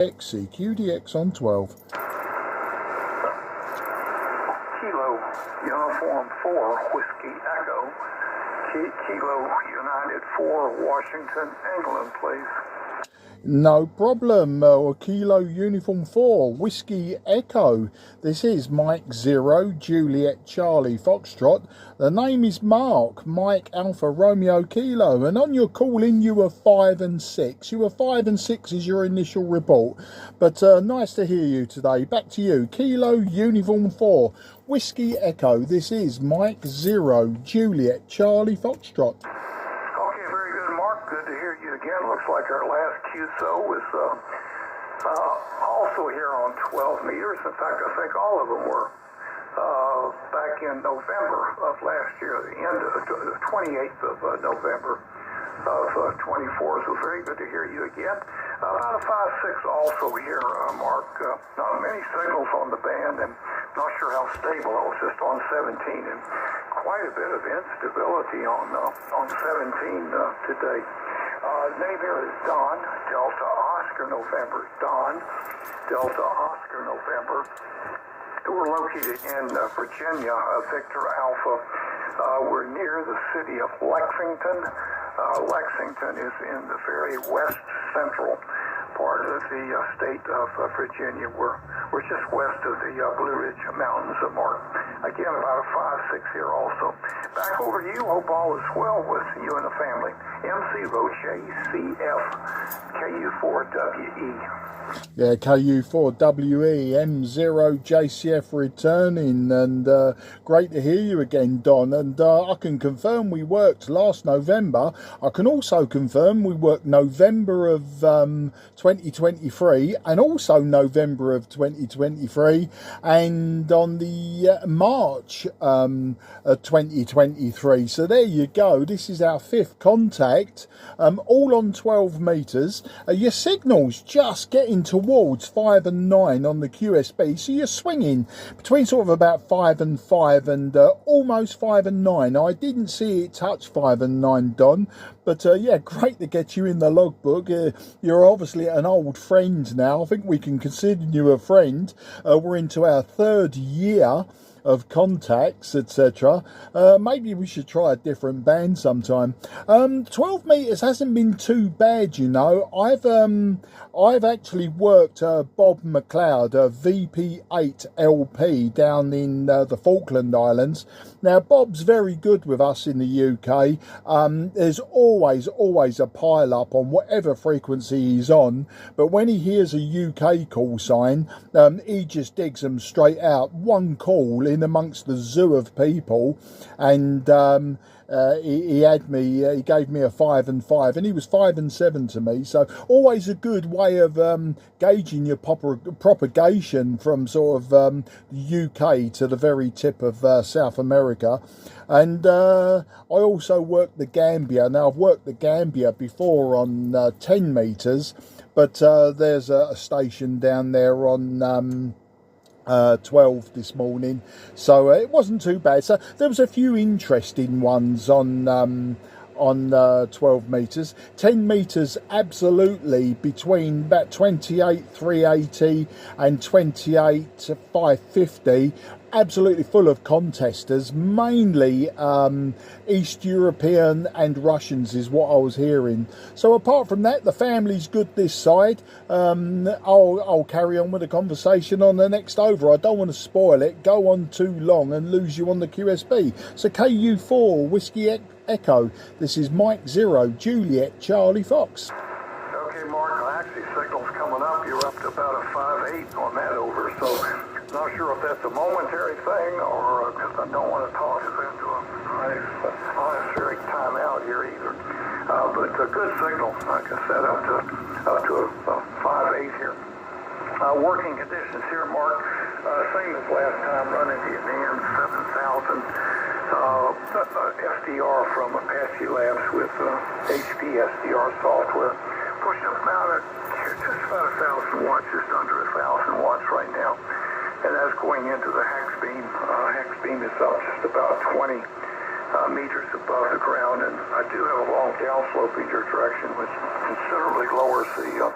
CQDX on 12. Kilo Uniform 4 Whiskey Echo. Kilo United 4 Washington, England, please. No problem. Kilo Uniform 4 Whiskey Echo. This is Mike 0 Juliet Charlie Foxtrot. The name is Mark. Mike Alpha Romeo Kilo. And on your call in you were 5 and 6. You were 5 and 6 is your initial report. But nice to hear you today. Back to you. Kilo Uniform 4 Whiskey Echo. This is Mike 0 Juliet Charlie Foxtrot. Again, looks like our last QSO was also here on 12 meters. In fact, I think all of them were back in November of last year, the end of the 28th of November of 24. So very good to hear you again. About a 5-6 also here, Mark. Not many signals on the band, and not sure how stable. I was just on 17, and quite a bit of instability on 17 today. Name here is Don, Delta Oscar November. Don, Delta Oscar November. We're located in Virginia, Victor Alpha. We're near the city of Lexington. Lexington is in the very west central part of the state of Virginia. We're just west of the Blue Ridge Mountains, Mark. Again, about a 5-6 here also. Back over to you. Hope all is well with you and the family. MC Roche, CF, KU4WE. Yeah, KU4WE, M0JCF returning, and great to hear you again, Don. And I can confirm we worked last November. I can also confirm we worked November of 2023 and also November of 2023 and on the March 2023. So there you go. This is our 5th contact, all on 12 meters. Your signal's just getting towards 5 and 9 on the QSB, so you're swinging between sort of about 5 and 5 and almost 5 and 9. I didn't see it touch 5 and 9, Don, but yeah, great to get you in the logbook. You're obviously an old friend now. I think we can consider you a friend. We're into our 3rd year of contacts, etc. Maybe we should try a different band sometime. 12 meters hasn't been too bad, you know. I've actually worked Bob McLeod, VP8LP down in the Falkland Islands. Now Bob's very good with us in the UK. There's always a pile up on whatever frequency he's on, but when he hears a UK call sign, he just digs them straight out. One call in amongst the zoo of people, and he gave me a 5 and 5, and he was 5 and 7 to me. So always a good way of gauging your propagation from sort of the UK to the very tip of South America. And I also worked the Gambia. Now I've worked the Gambia before on 10 meters, but there's a station down there on 12 this morning, so it wasn't too bad. So there was a few interesting ones on 12 meters. 10 meters absolutely between about 28,380 and 28,550. Absolutely full of contesters, mainly East European and Russians is what I was hearing. So apart from that, the family's good this side. I'll carry on with the conversation on the next over. I don't want to spoil it, go on too long and lose you on the QSB. So KU4 Whiskey Echo, this is Mike 0 Juliet Charlie Fox. Okay, Mark, actually signal's coming up. You're up to about a 5-8 on that over, so not sure if that's a momentary thing or because I don't want to talk us into a unnecessary timeout here either. But a good signal, like I said, up to a 5-8 here. Working conditions here, Mark, same as last time, running the AN 7000 SDR from Apache Labs with HP SDR software. Pushing about just about 1,000 watts, just under 1,000 watts right now. And that's going into the hex beam. Hex beam is up just about 20 meters above the ground, and I do have a long downsloping direction, which considerably lowers the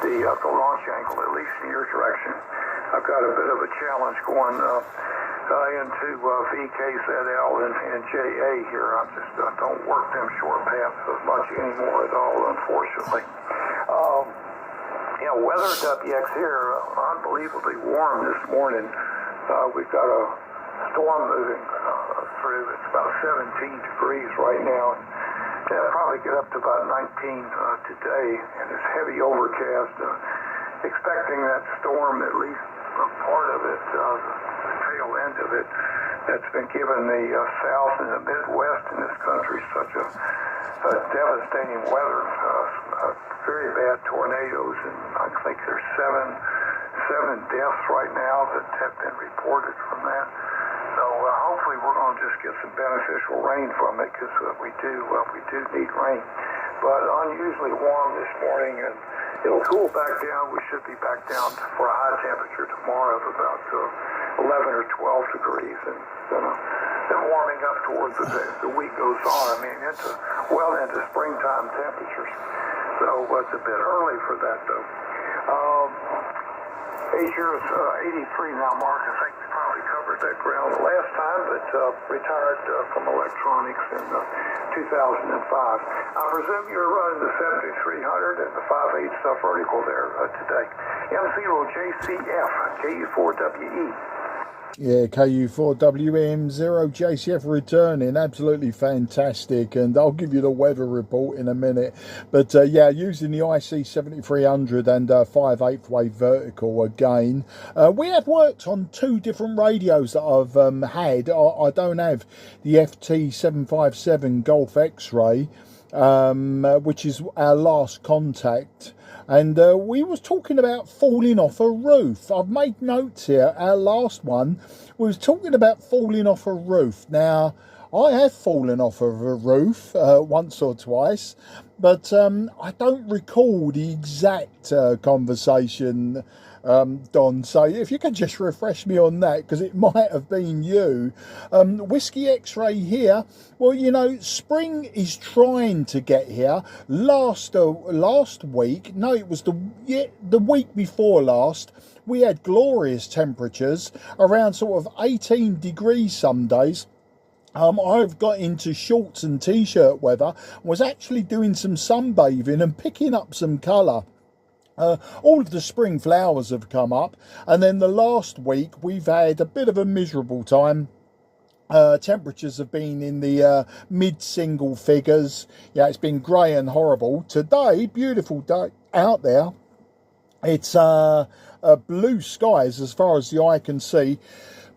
the launch angle, at least in your direction. I've got a bit of a challenge going into VKZL and JA here. I just don't work them short paths as much anymore at all, unfortunately. Weather at WX here, unbelievably warm this morning. We've got a storm moving through. It's about 17 degrees right now. It'll probably get up to about 19 today, and it's heavy overcast. Expecting that storm, at least a part of it, the tail end of it, that's been giving the South and the Midwest in this country such a devastating weather. Very bad tornadoes, and I think there's seven deaths right now that have been reported from that. So hopefully we're going to just get some beneficial rain from it, because we do need rain. But unusually warm this morning, and it'll cool back down. We should be back down for a high temperature tomorrow of about 11 or 12 degrees, and then warming up towards the week goes on. I mean, into springtime temperatures. So it's a bit early for that, though. Age here is 83 now, Mark. I think we probably covered that ground the last time, but retired from electronics in 2005. I presume you're running the 7300 and the 5/8 vertical there today. M0JCF, KU4WE. Yeah, KU4WM0JCF returning, absolutely fantastic, and I'll give you the weather report in a minute. But yeah, using the IC-7300 and 5/8 wave vertical again. We have worked on two different radios that I've had. I don't have the FT757 Golf X-Ray, which is our last contact. And we was talking about falling off a roof. I've made notes here. Our last one, we was talking about falling off a roof. Now, I have fallen off of a roof once or twice, but I don't recall the exact conversation, Don. So if you could just refresh me on that, because it might have been you. Whiskey X-Ray here. Well, you know, spring is trying to get here. Last week, no, it was the week before last, we had glorious temperatures around sort of 18 degrees some days. I've got into shorts and t-shirt weather, was actually doing some sunbathing and picking up some colour. All of the spring flowers have come up, and then the last week we've had a bit of a miserable time. Temperatures have been in the mid-single figures. Yeah, it's been grey and horrible. Today, beautiful day out there. It's blue skies as far as the eye can see,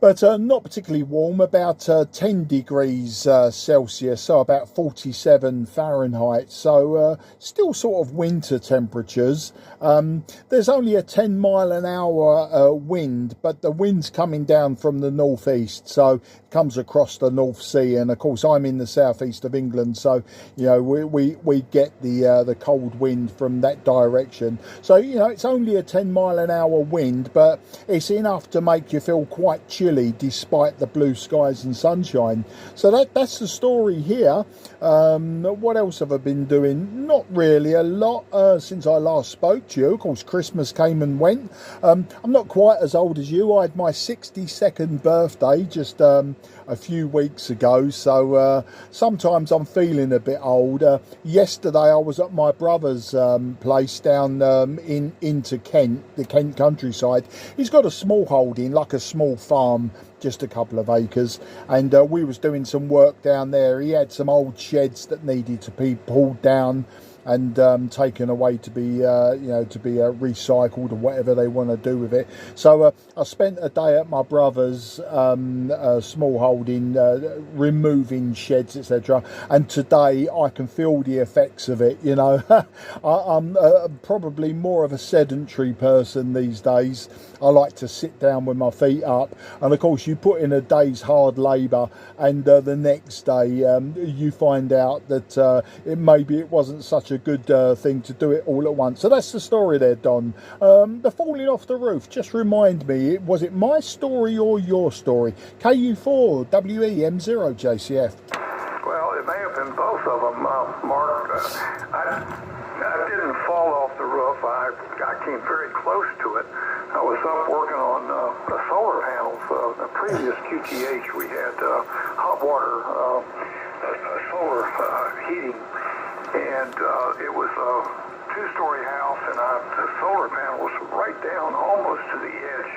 but not particularly warm, about 10 degrees Celsius, so about 47 Fahrenheit, so still sort of winter temperatures. There's only a 10 mile an hour wind, but the wind's coming down from the northeast, so it comes across the North Sea, and of course I'm in the southeast of England, so you know we get the cold wind from that direction. So you know, it's only a 10 mile an hour wind, but it's enough to make you feel quite chilly despite the blue skies and sunshine. So that's the story here. What else have I been doing? Not really a lot since I last spoke to you. Of course, Christmas came and went. I'm not quite as old as you. I had my 62nd birthday just a few weeks ago, so sometimes I'm feeling a bit old. Yesterday I was at my brother's place down into Kent, the Kent countryside. He's got a small holding, like a small farm, just a couple of acres, and we was doing some work down there. He had some old sheds that needed to be pulled down and taken away to be recycled or whatever they want to do with it. So I spent a day at my brother's small holding, removing sheds, etc. And today I can feel the effects of it. You know, I'm probably more of a sedentary person these days. I like to sit down with my feet up, and of course you put in a day's hard labour, and the next day you find out that maybe it wasn't such a good thing to do it all at once. So that's the story there, Don. The falling off the roof, just remind me, was it my story or your story? KU4WEM0JCF. Well, it may have been both of them, Mark. I didn't fall off the roof. I came very close to it. I was up working on solar panels. The previous QTH, we had hot water solar heating, and it was a two-story house, and the solar panel was right down almost to the edge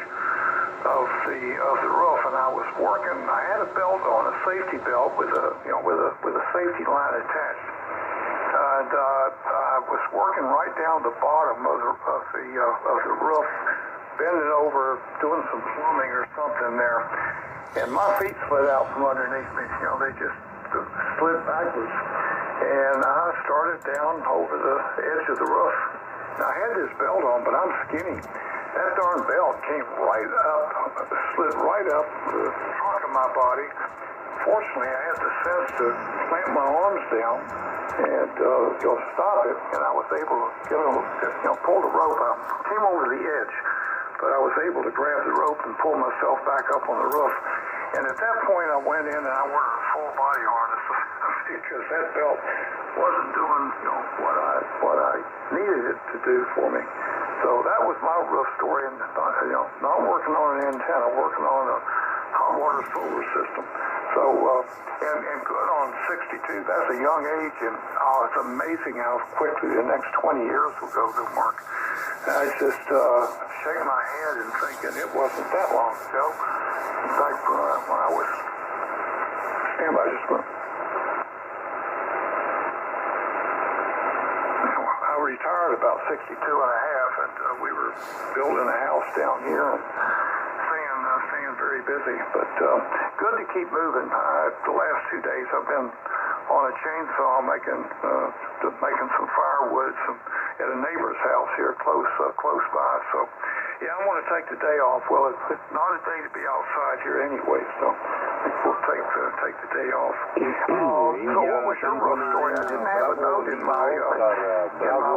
of the roof, and I was working. I had a belt on, a safety belt with a safety line attached, and I was working right down the bottom of the roof, bending over, doing some plumbing or something there, and my feet slid out from underneath me. They just slid backwards, and I started down over the edge of the roof. Now, I had this belt on, but I'm skinny. That darn belt came right up, slid right up the trunk of my body. Fortunately, I had the sense to clamp my arms down and stop it, and I was able to pull the rope up. Came over the edge, but I was able to grab the rope and pull myself back up on the roof. And at that point, I went in and I wore a full body harness because that belt wasn't doing what I needed it to do for me. So that was my roof story, and not working on an antenna, working on a hot water solar system. So and good on 62. That's a young age, and it's amazing how quickly the next 20 years will go to, Mark. And I just shaking my head and thinking it wasn't that long ago. In fact, when I was stand by just a minute. I retired about 62 and a half, and we were building a house down here and staying very busy. But good to keep moving. The last 2 days I've been on a chainsaw making some firewood at a neighbor's house here close by. So yeah, I want to take the day off. Well, it's not a day to be outside here anyway, so we'll take the day off. So what was your rough story? I didn't have a note in my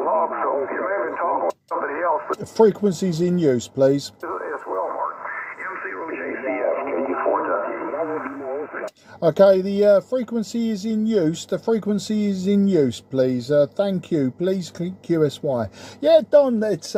log, so you may have been talking with somebody else. But frequencies in use, please. As well, Mark. M0JCF, KU4W. Okay, the frequency is in use. The frequency is in use, please. Thank you. Please click QSY. Yeah, Don, it's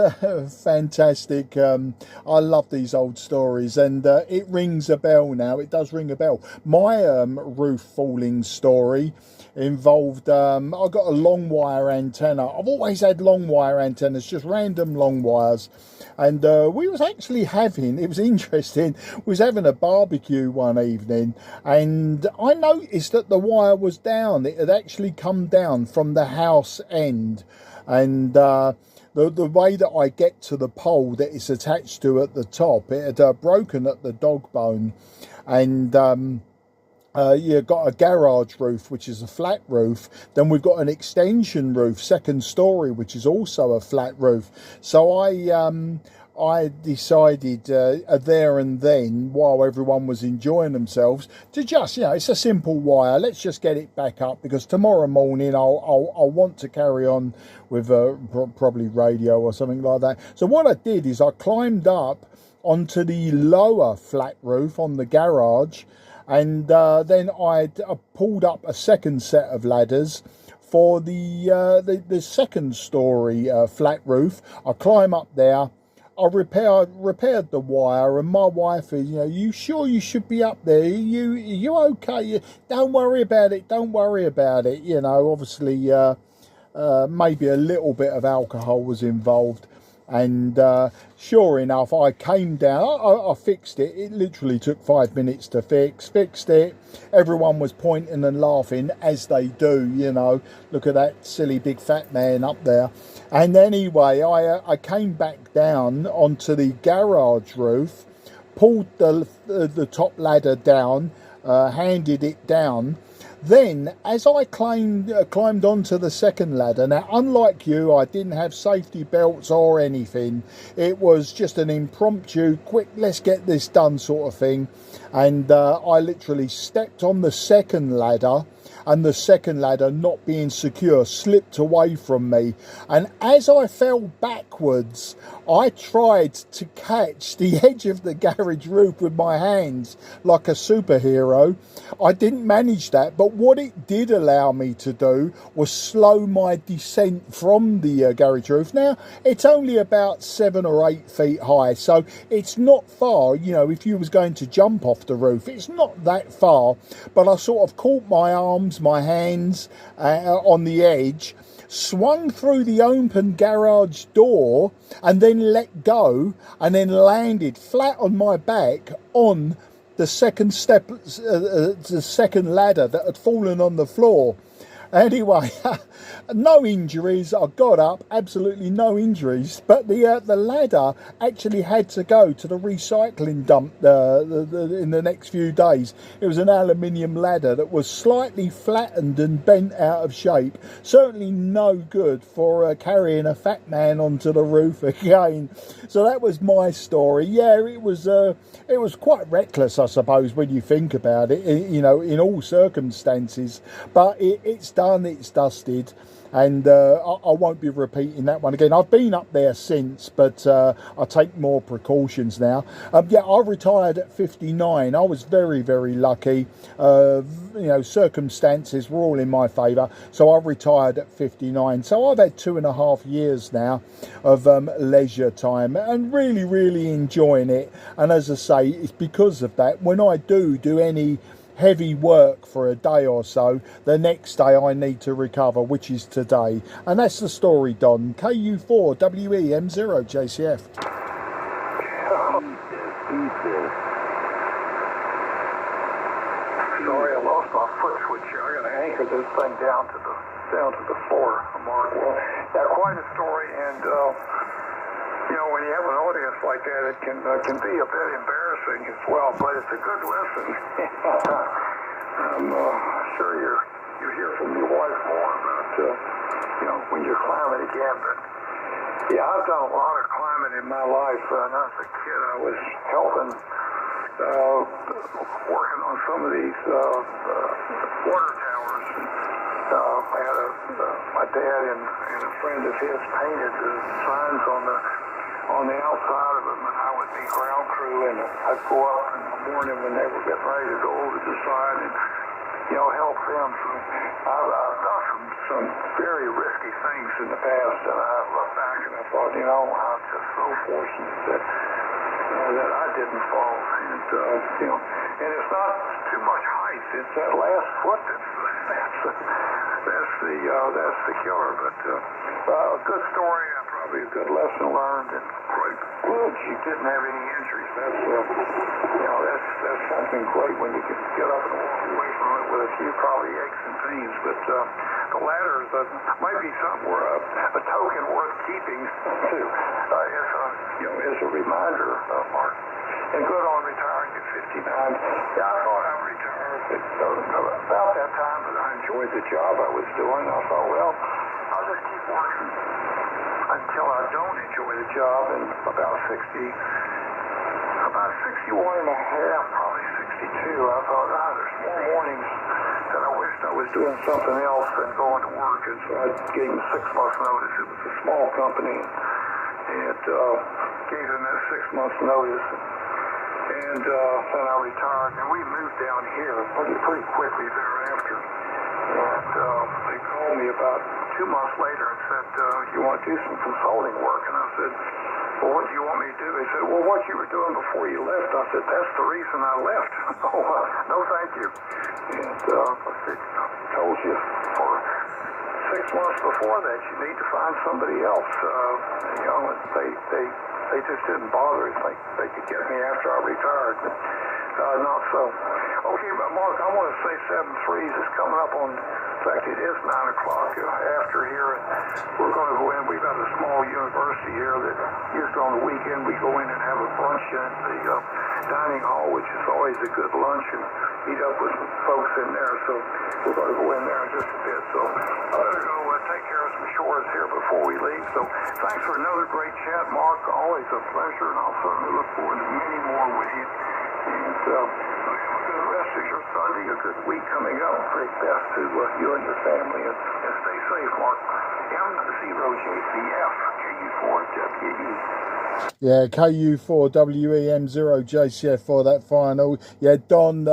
fantastic. I love these old stories, and it rings a bell now. It does ring a bell. My roof falling story involved, I got a long wire antenna. I've always had long wire antennas, just random long wires. And we was actually having, it was interesting, we was having a barbecue one evening, and I noticed that the wire was down. It had actually come down from the house end, and the way that I get to the pole that it's attached to at the top, it had broken at the dog bone, and you've got a garage roof, which is a flat roof. Then we've got an extension roof, second story, which is also a flat roof. So I decided there and then, while everyone was enjoying themselves, to just, it's a simple wire. Let's just get it back up, because tomorrow morning I'll want to carry on with probably radio or something like that. So what I did is I climbed up onto the lower flat roof on the garage, and then I pulled up a second set of ladders for the second story flat roof. I climb up there. I repaired the wire, and my wife is, you sure you should be up there? You okay? Don't worry about it. Don't worry about it. Obviously, maybe a little bit of alcohol was involved. And sure enough, I came down, I fixed it. It literally took 5 minutes to fixed it. Everyone was pointing and laughing, as they do, Look at that silly big fat man up there. And anyway, I came back down onto the garage roof, pulled the top ladder down, handed it down. Then, as I climbed onto the second ladder, now, unlike you, I didn't have safety belts or anything. It was just an impromptu, quick, let's get this done sort of thing. And I literally stepped on the second ladder, and the second ladder, not being secure, slipped away from me. And as I fell backwards, I tried to catch the edge of the garage roof with my hands like a superhero. I didn't manage that, but what it did allow me to do was slow my descent from the garage roof. Now, it's only about 7 or 8 feet high, so it's not far. You know, if you was going to jump off the roof, it's not that far. But I sort of caught my arms, my hands on the edge, swung through the open garage door, and then let go, and then landed flat on my back on the second step, the second ladder that had fallen on the floor. Anyway, no injuries. I got up, absolutely no injuries. But the ladder actually had to go to the recycling dump in the next few days. It was an aluminium ladder that was slightly flattened and bent out of shape. Certainly no good for carrying a fat man onto the roof again. So that was my story. Yeah, it was quite reckless, I suppose, when you think about it. You know, in all circumstances. But it's done, it's dusted, and I won't be repeating that one again. I've been up there since, but I take more precautions now. Yeah, I retired at 59. I was very, very lucky. You know, circumstances were all in my favour, so I retired at 59. So I've had 2.5 years now of leisure time, and really, really enjoying it. And as I say, it's because of that, when I do any heavy work for a day or so, the next day I need to recover, which is today. And that's the story, Don. KU4 WEM0 JCF. Sorry, I lost my foot switch here. I got to anchor this thing down to the floor, Mark. Well, yeah, quite a story, and you know, when you have an audience like that, it can be a bit embarrassing as well, but it's a good lesson. I'm sure you hear from your wife more about, you know, when you're climbing again. But yeah, I've done a lot of climbing in my life. When I was a kid, I was helping, working on some of these water towers. I had my dad and a friend of his painted the signs on the outside of them, and I would be ground crew, and I'd go up in the morning when they were getting ready to go over the sign and, you know, help them. So I've done some very risky things in the past, and I look back and I thought, you know, I'm just so fortunate that I didn't fall. And, you know, and it's not too much height. It's that last foot that's the killer. But a good story, probably a good lesson learned, and quite good. She didn't have any injuries. That's you know, that's something great when you can get up and walk away from it with a few probably aches and pains. But the ladders might be something a token worth keeping too. As a reminder, Mark. And good on retiring at 59. Yeah, I thought I retired about that time, but I enjoyed the job I was doing. I thought, well, I'll just keep working until I don't enjoy the job. And about 61 and a half, probably 62, I thought, there's more mornings that I wished I was doing something else than going to work. And so I gave them 6 months notice. It was a small company, and gave them that 6 months notice. And then I retired, and we moved down here pretty quickly thereafter. And they called me about 2 months later and said, you want to do some consulting work? And I said, well, what do you want me to do? They said, well, what you were doing before you left. I said, that's the reason I left. Oh, no, thank you. And I said, I told you for 6 months before that you need to find somebody else. You know, and they just didn't bother. It's like they could get me after I retired. But not so. Okay, but Mark, I want to say 7-3s is coming up on, in fact, it is 9 o'clock after here, and we're going to go in. We've got a small university here that usually on the weekend we go in and have a brunch in the dining hall, which is always a good lunch, and meet up with some folks in there. So we're going to go in there in just a bit. So I better go take care of some chores here before we leave. So thanks for another great chat, Mark. Always a pleasure, and I'll certainly look forward to many more with you. And a good rest of your Sunday, a good week coming up. Great best to you and your family, and stay safe, Mark. M0JCF, KU4WE. Yeah, KU4WEM0JCF for that final. Yeah, Don,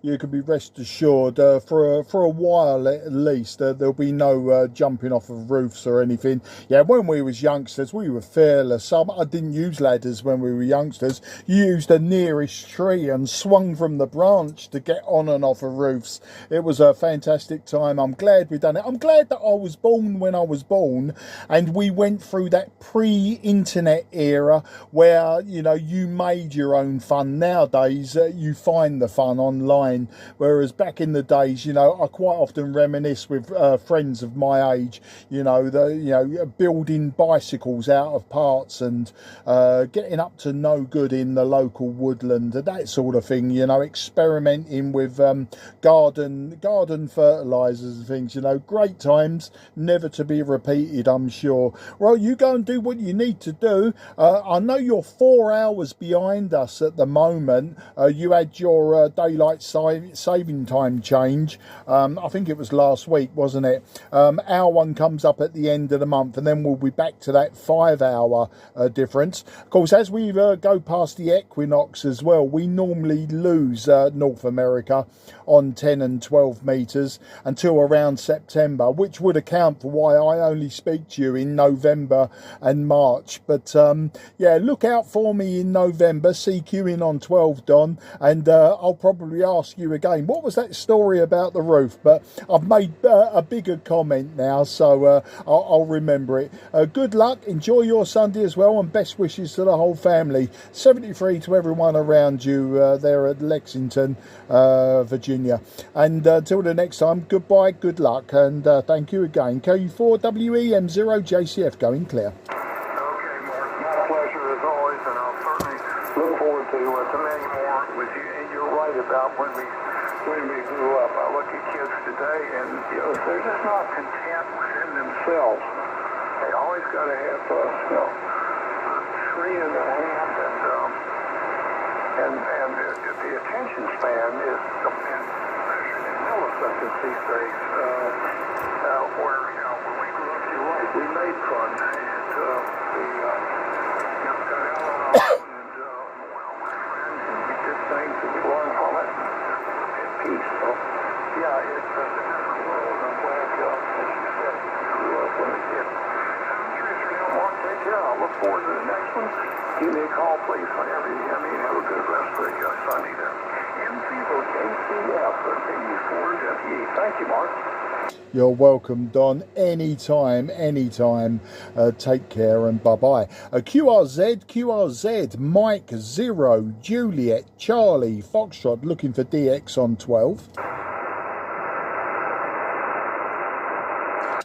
you can be rest assured for a while at least there'll be no jumping off of roofs or anything. Yeah, when we was youngsters, we were fearless. I didn't use ladders when we were youngsters. You used the nearest tree and swung from the branch to get on and off of roofs. It was a fantastic time. I'm glad we done it. I'm glad that I was born when I was born, and we went through that pre-internet era where, you know, you made your own fun. Nowadays you find the fun online, whereas back in the days, you know, I quite often reminisce with friends of my age, you know, building bicycles out of parts and getting up to no good in the local woodland, that sort of thing, you know, experimenting with garden fertilizers and things, you know. Great times, never to be repeated, I'm sure. Well, you go and do what you need to do. I know you're 4 hours behind us at the moment. You had your daylight saving time change. I think it was last week, wasn't it? Our one comes up at the end of the month, and then we'll be back to that 5 hour difference. Of course, as we go past the equinox as well, we normally lose North America on 10 and 12 meters until around September, which would account for why I only speak to you in November and March. But yeah, look out for me in November, CQing on 12, Don, and I'll probably ask you again, what was that story about the roof? But I've made a bigger comment now, so I'll remember it. Good luck, enjoy your Sunday as well, and best wishes to the whole family. 73 to everyone around you there at Lexington, Virginia. And till the next time, goodbye, good luck, and thank you again. KU4WEM0JCF going clear. About when we grew up. I look at kids today, and you know, they're just not content within themselves. They always got to have a tree in their hand, and the attention span is measured in milliseconds these days. Where you know, when we grew up, you're right, we made fun, and we got out on our own and went with friends, and we did things and we learned from it. Peace. So, yeah, it's a different world. I'm glad, as you said, you grew up when a kid. I'm curious, Mark, take care. I'll look forward to the next one. Give me a call, please, whenever you hear me. Have a good rest of your Sunday there. M0JCF, KU4WE. Thank you, Mark. You're welcome, Don. Anytime. Take care and bye-bye. QRZ, Mike 0, Juliet, Charlie, Foxtrot, looking for DX on 12.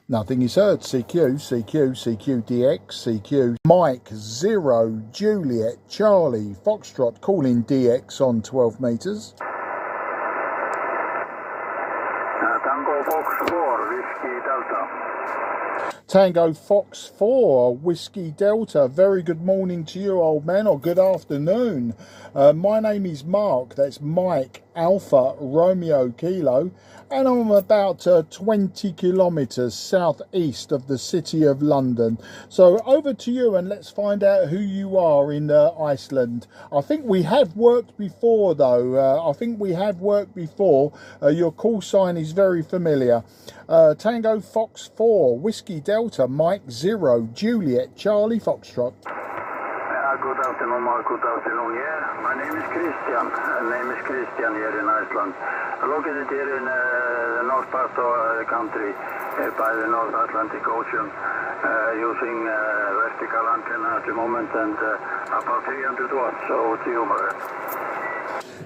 Nothing is heard. CQDX, CQ. Mike 0, Juliet, Charlie, Foxtrot, calling DX on 12 meters. Tango Fox 4, Whiskey Delta. Tango Fox 4, Whiskey Delta. Very good morning to you, old man, or good afternoon. My name is Mark. That's Mike Alpha Romeo Kilo, and I'm about 20 kilometres southeast of the city of London. So over to you, and let's find out who you are in Iceland. I think we have worked before, though. Your call sign is very familiar. Tango Fox 4, Whiskey Delta, Mike 0, Juliet, Charlie, Foxtrot. Good afternoon, Mark. Good afternoon. Yeah, my name is Christian. Here in Iceland. Located here in the north part of the country by the North Atlantic Ocean, using vertical antenna at the moment, and about 300 watts. So to you, Mark.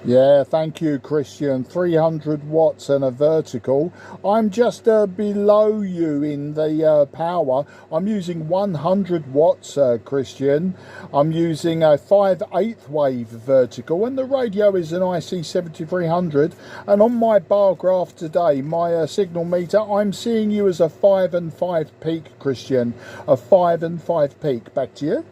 Yeah, thank you, Christian. 300 watts and a vertical. I'm just below you in the power. I'm using 100 watts, Christian. I'm using a 5/8 wave vertical, and the radio is an IC-7300. And on my bar graph today, my signal meter, I'm seeing you as a 5 and 5 peak, Christian. A 5 and 5 peak. Back to you.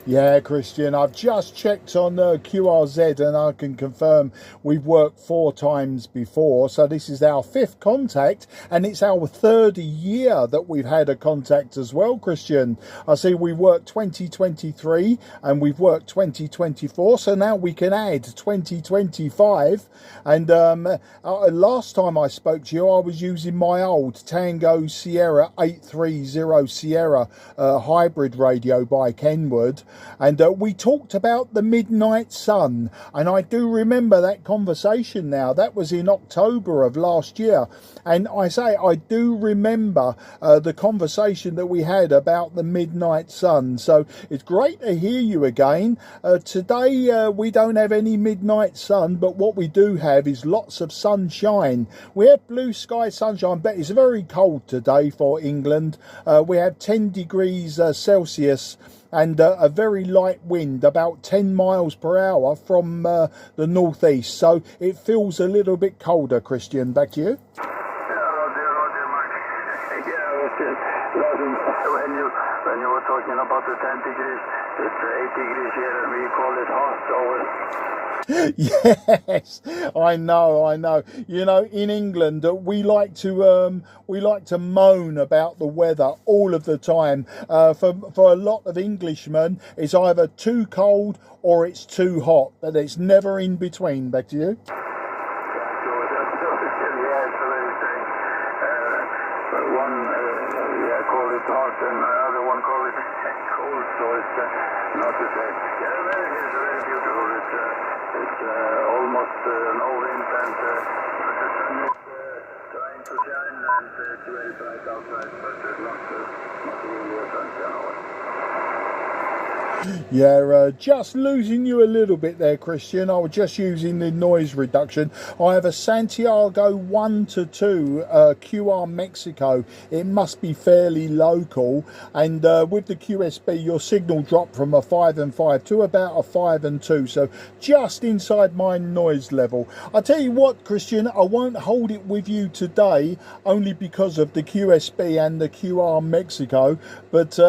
Yeah, Christian, I've just checked on QRZ and I can confirm we've worked 4 times before. So this is our 5th contact and it's our 3rd year that we've had a contact as well, Christian. I see we worked 2023 and we've worked 2024. So now we can add 2025. And last time I spoke to you, I was using my old Tango Sierra 830 Sierra hybrid radio by Kenwood. And we talked about the midnight sun, and I do remember that conversation now. That was in October of last year, and I do remember the conversation that we had about the midnight sun. So it's great to hear you again. Today we don't have any midnight sun, but what we do have is lots of sunshine. We have blue sky sunshine, but it's very cold today for England. We have 10 degrees Celsius and a very light wind, about 10 miles per hour from the northeast. So it feels a little bit colder, Christian. Back to you. Roger, Mark. Yeah, I was just laughing when you were talking about the 10 degrees. It's 8 degrees here and we call it hot over. Yes, I know. You know, in England, we like to moan about the weather all of the time. For a lot of Englishmen, it's either too cold or it's too hot, but it's never in between. Back to you. One call it hot and the other one call it cold, so it's not the same. Yeah, it's very beautiful. It's almost no wind and the sun is trying to shine and it's very bright outside, but it's not really a sunshine. Yeah, just losing you a little bit there, Christian. I was just using the noise reduction. I have a Santiago 1 to 2 QR Mexico. It must be fairly local, and with the QSB your signal dropped from a 5 and 5 to about a 5 and 2, so just inside my noise level. I tell you what, Christian, I won't hold it with you today only because of the QSB and the QR Mexico, but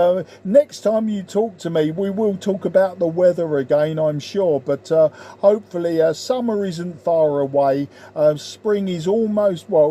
next time you talk to me we will talk about the weather again, I'm sure, but hopefully summer isn't far away. Spring is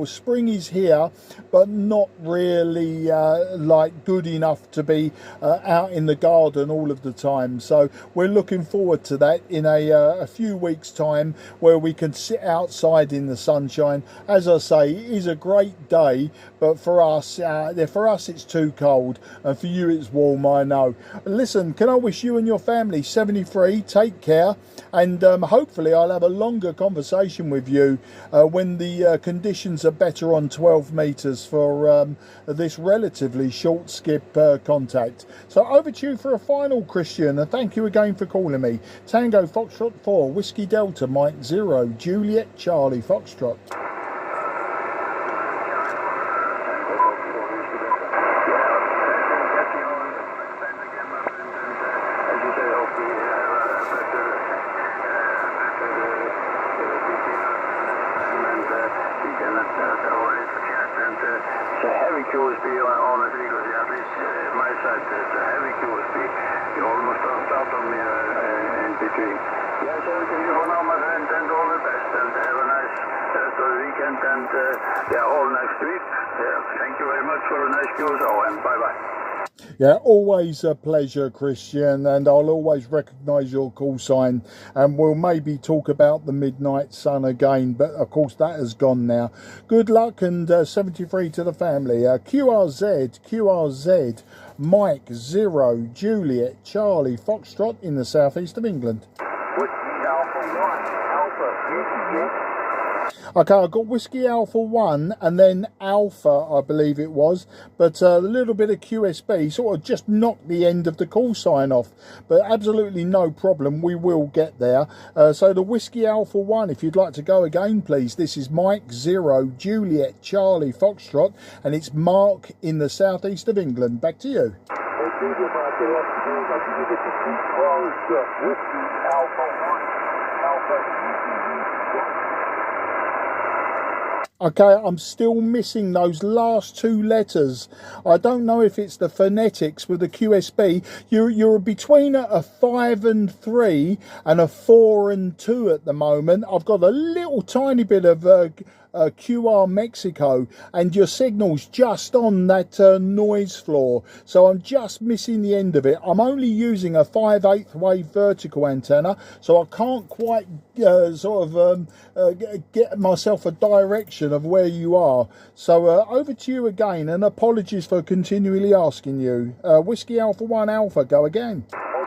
spring is here, but not really like good enough to be out in the garden all of the time. So we're looking forward to that in a few weeks time, where we can sit outside in the sunshine. As I say, it is a great day, but for us it's too cold, and for you it's warm, I know. Listen, can I wish you and your family 73, take care, and hopefully I'll have a longer conversation with you when the conditions are better on 12 metres for this relatively short skip contact. So over to you for a final, Christian, and thank you again for calling me. Tango Foxtrot 4, Whiskey Delta Mike 0, Juliet Charlie Foxtrot. QSB on the frequency, at least my side, it's a heavy QSB. You almost don't start on me in between. Yes, everything you for now, my friend, and all the best, and have a nice rest of the weekend, and all next week. Thank you very much for a nice QSO, and bye-bye. Yeah, always a pleasure, Christian, and I'll always recognise your call sign, and we'll maybe talk about the midnight sun again, but of course that has gone now. Good luck, and 73 to the family. QRZ, Mike 0, Juliet Charlie Foxtrot in the southeast of England. Okay, I got Whiskey Alpha 1 and then Alpha, I believe it was, but a little bit of QSB sort of just knocked the end of the call sign off, but absolutely no problem, we will get there. So the Whiskey Alpha 1, if you'd like to go again, please. This is Mike 0, Juliet Charlie Foxtrot, and it's Mark in the southeast of England. Back to you. Okay, I'm still missing those last two letters. I don't know if it's the phonetics with the QSB. You're between a 5 and 3 and a 4 and 2 at the moment. I've got a little tiny bit of QR Mexico, and your signal's just on that noise floor, so I'm just missing the end of it. I'm only using a 5/8 wave vertical antenna, so I can't quite get myself a direction of where you are. So over to you again, and apologies for continually asking you. Whiskey Alpha 1 Alpha, go again. Okay, let's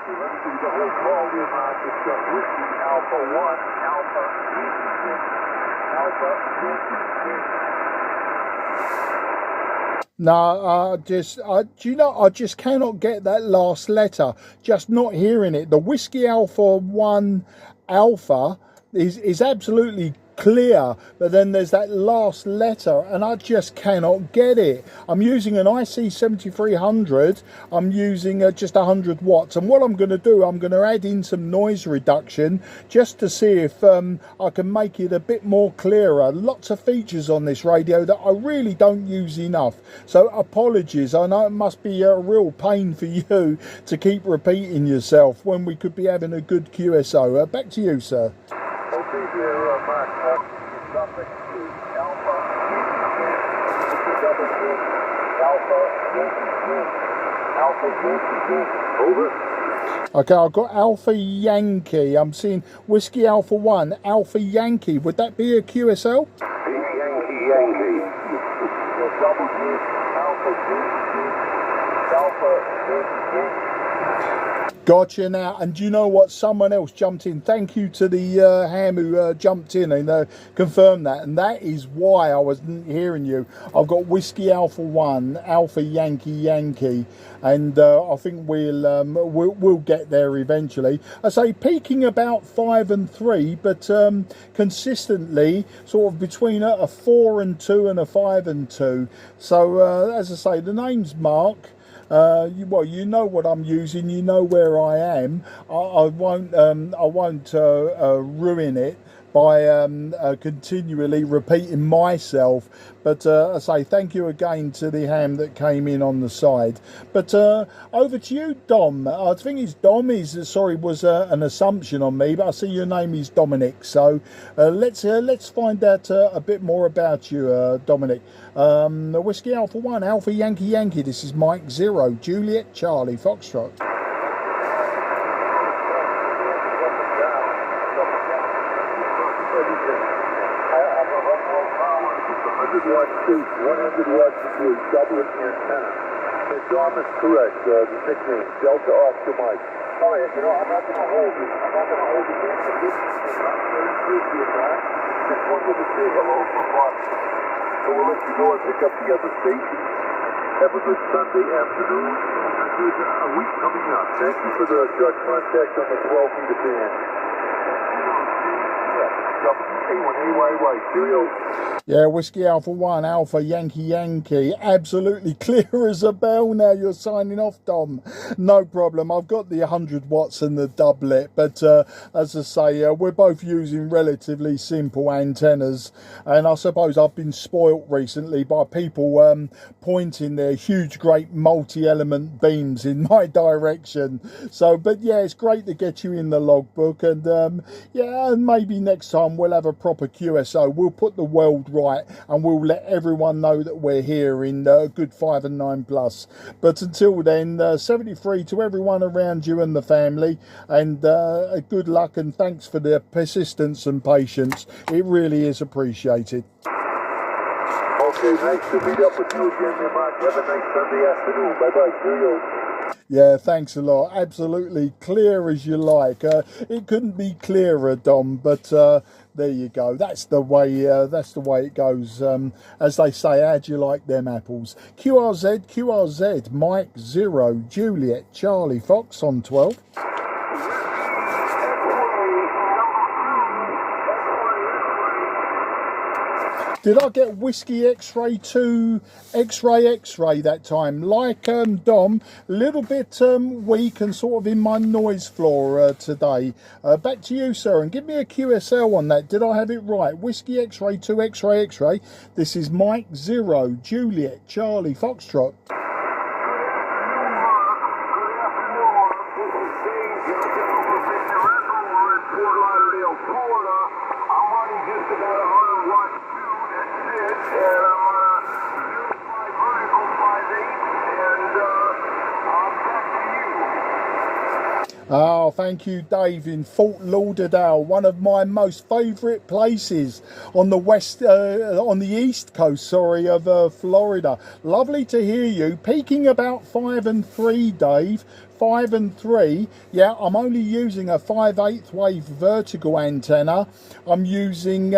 see the whole call here, Mark. It's Whiskey Alpha 1 Alpha Alpha. No, do you know, I just cannot get that last letter. Just not hearing it. The Whiskey Alpha 1 Alpha is absolutely clear, but then there's that last letter and I just cannot get it. I'm using an IC-7300. I'm using just 100 watts, and what I'm going to do, I'm going to add in some noise reduction just to see if I can make it a bit more clearer. Lots of features on this radio that I really don't use enough, so apologies. I know it must be a real pain for you to keep repeating yourself when we could be having a good QSO. Back to you, sir. Okay, there, Mark. Something to Alpha. Alpha. Over. Okay, I've got Alpha Yankee. I'm seeing Whiskey Alpha 1, Alpha Yankee. Would that be a QSL? Yankee. Alpha. Gotcha now. And do you know what? Someone else jumped in. Thank you to the ham who jumped in and confirmed that. And that is why I wasn't hearing you. I've got Whiskey Alpha 1, Alpha Yankee Yankee. And I think we'll get there eventually. I say peaking about 5 and 3, but consistently sort of between a 4 and 2 and a 5 and 2. So as I say, the name's Mark. Well, you know what I'm using. You know where I am. I won't ruin it by continually repeating myself. But I say thank you again to the ham that came in on the side. But over to you, Dom. I think it's Dom. Was an assumption on me, but I see your name is Dominic. So let's find out a bit more about you, Dominic. The Whiskey Alpha 1, Alpha Yankee Yankee. This is Mike 0, Juliet Charlie Foxtrot. Watt 100 watts blue, double antenna. And Dom is correct. The nickname, Delta Oscar Mike. Oh, yeah, you know, I'm not going to hold it. I'm not going to hold it in for this. I'm very busy at that. Just wanted to say hello from Boston. So we'll let you go and pick up the other station. Have a good Sunday afternoon. And there's a week coming up. Thank you for the short contact on the 12-meter band. Yeah, Whiskey Alpha 1, Alpha Yankee Yankee. Absolutely clear as a bell now. You're signing off, Dom. No problem. I've got the 100 watts and the doublet, but as I say, we're both using relatively simple antennas, and I suppose I've been spoilt recently by people pointing their huge, great multi-element beams in my direction. So, but yeah, it's great to get you in the logbook, and yeah, maybe next time we'll have a proper QSO. We'll put the world right, and we'll let everyone know that we're here in good 5 and 9 plus. But until then, 73 to everyone around you and the family, and good luck, and thanks for the persistence and patience. It really is appreciated. Okay, nice to meet up with you again, Mark. Have a nice Sunday afternoon. Bye-bye. Cheerio. Yeah, thanks a lot. Absolutely clear as you like. It couldn't be clearer, Dom, but there you go. That's the way it goes. As they say, how'd you like them apples? QRZ, Mike 0, Juliet Charlie Fox on 12. Did I get Whiskey X-Ray 2 X-Ray that time? Like Dom, a little bit weak and sort of in my noise floor today. Back to you, sir, and give me a QSL on that. Did I have it right? Whiskey X-Ray 2 X-Ray. This is Mike 0 Juliet Charlie Foxtrot. Oh, thank you, Dave, in Fort Lauderdale, one of my most favourite places on the east coast, of Florida. Lovely to hear you. Peaking about 5 and 3, Dave. 5 and 3. Yeah, I'm only using a 5/8 wave vertical antenna. I'm using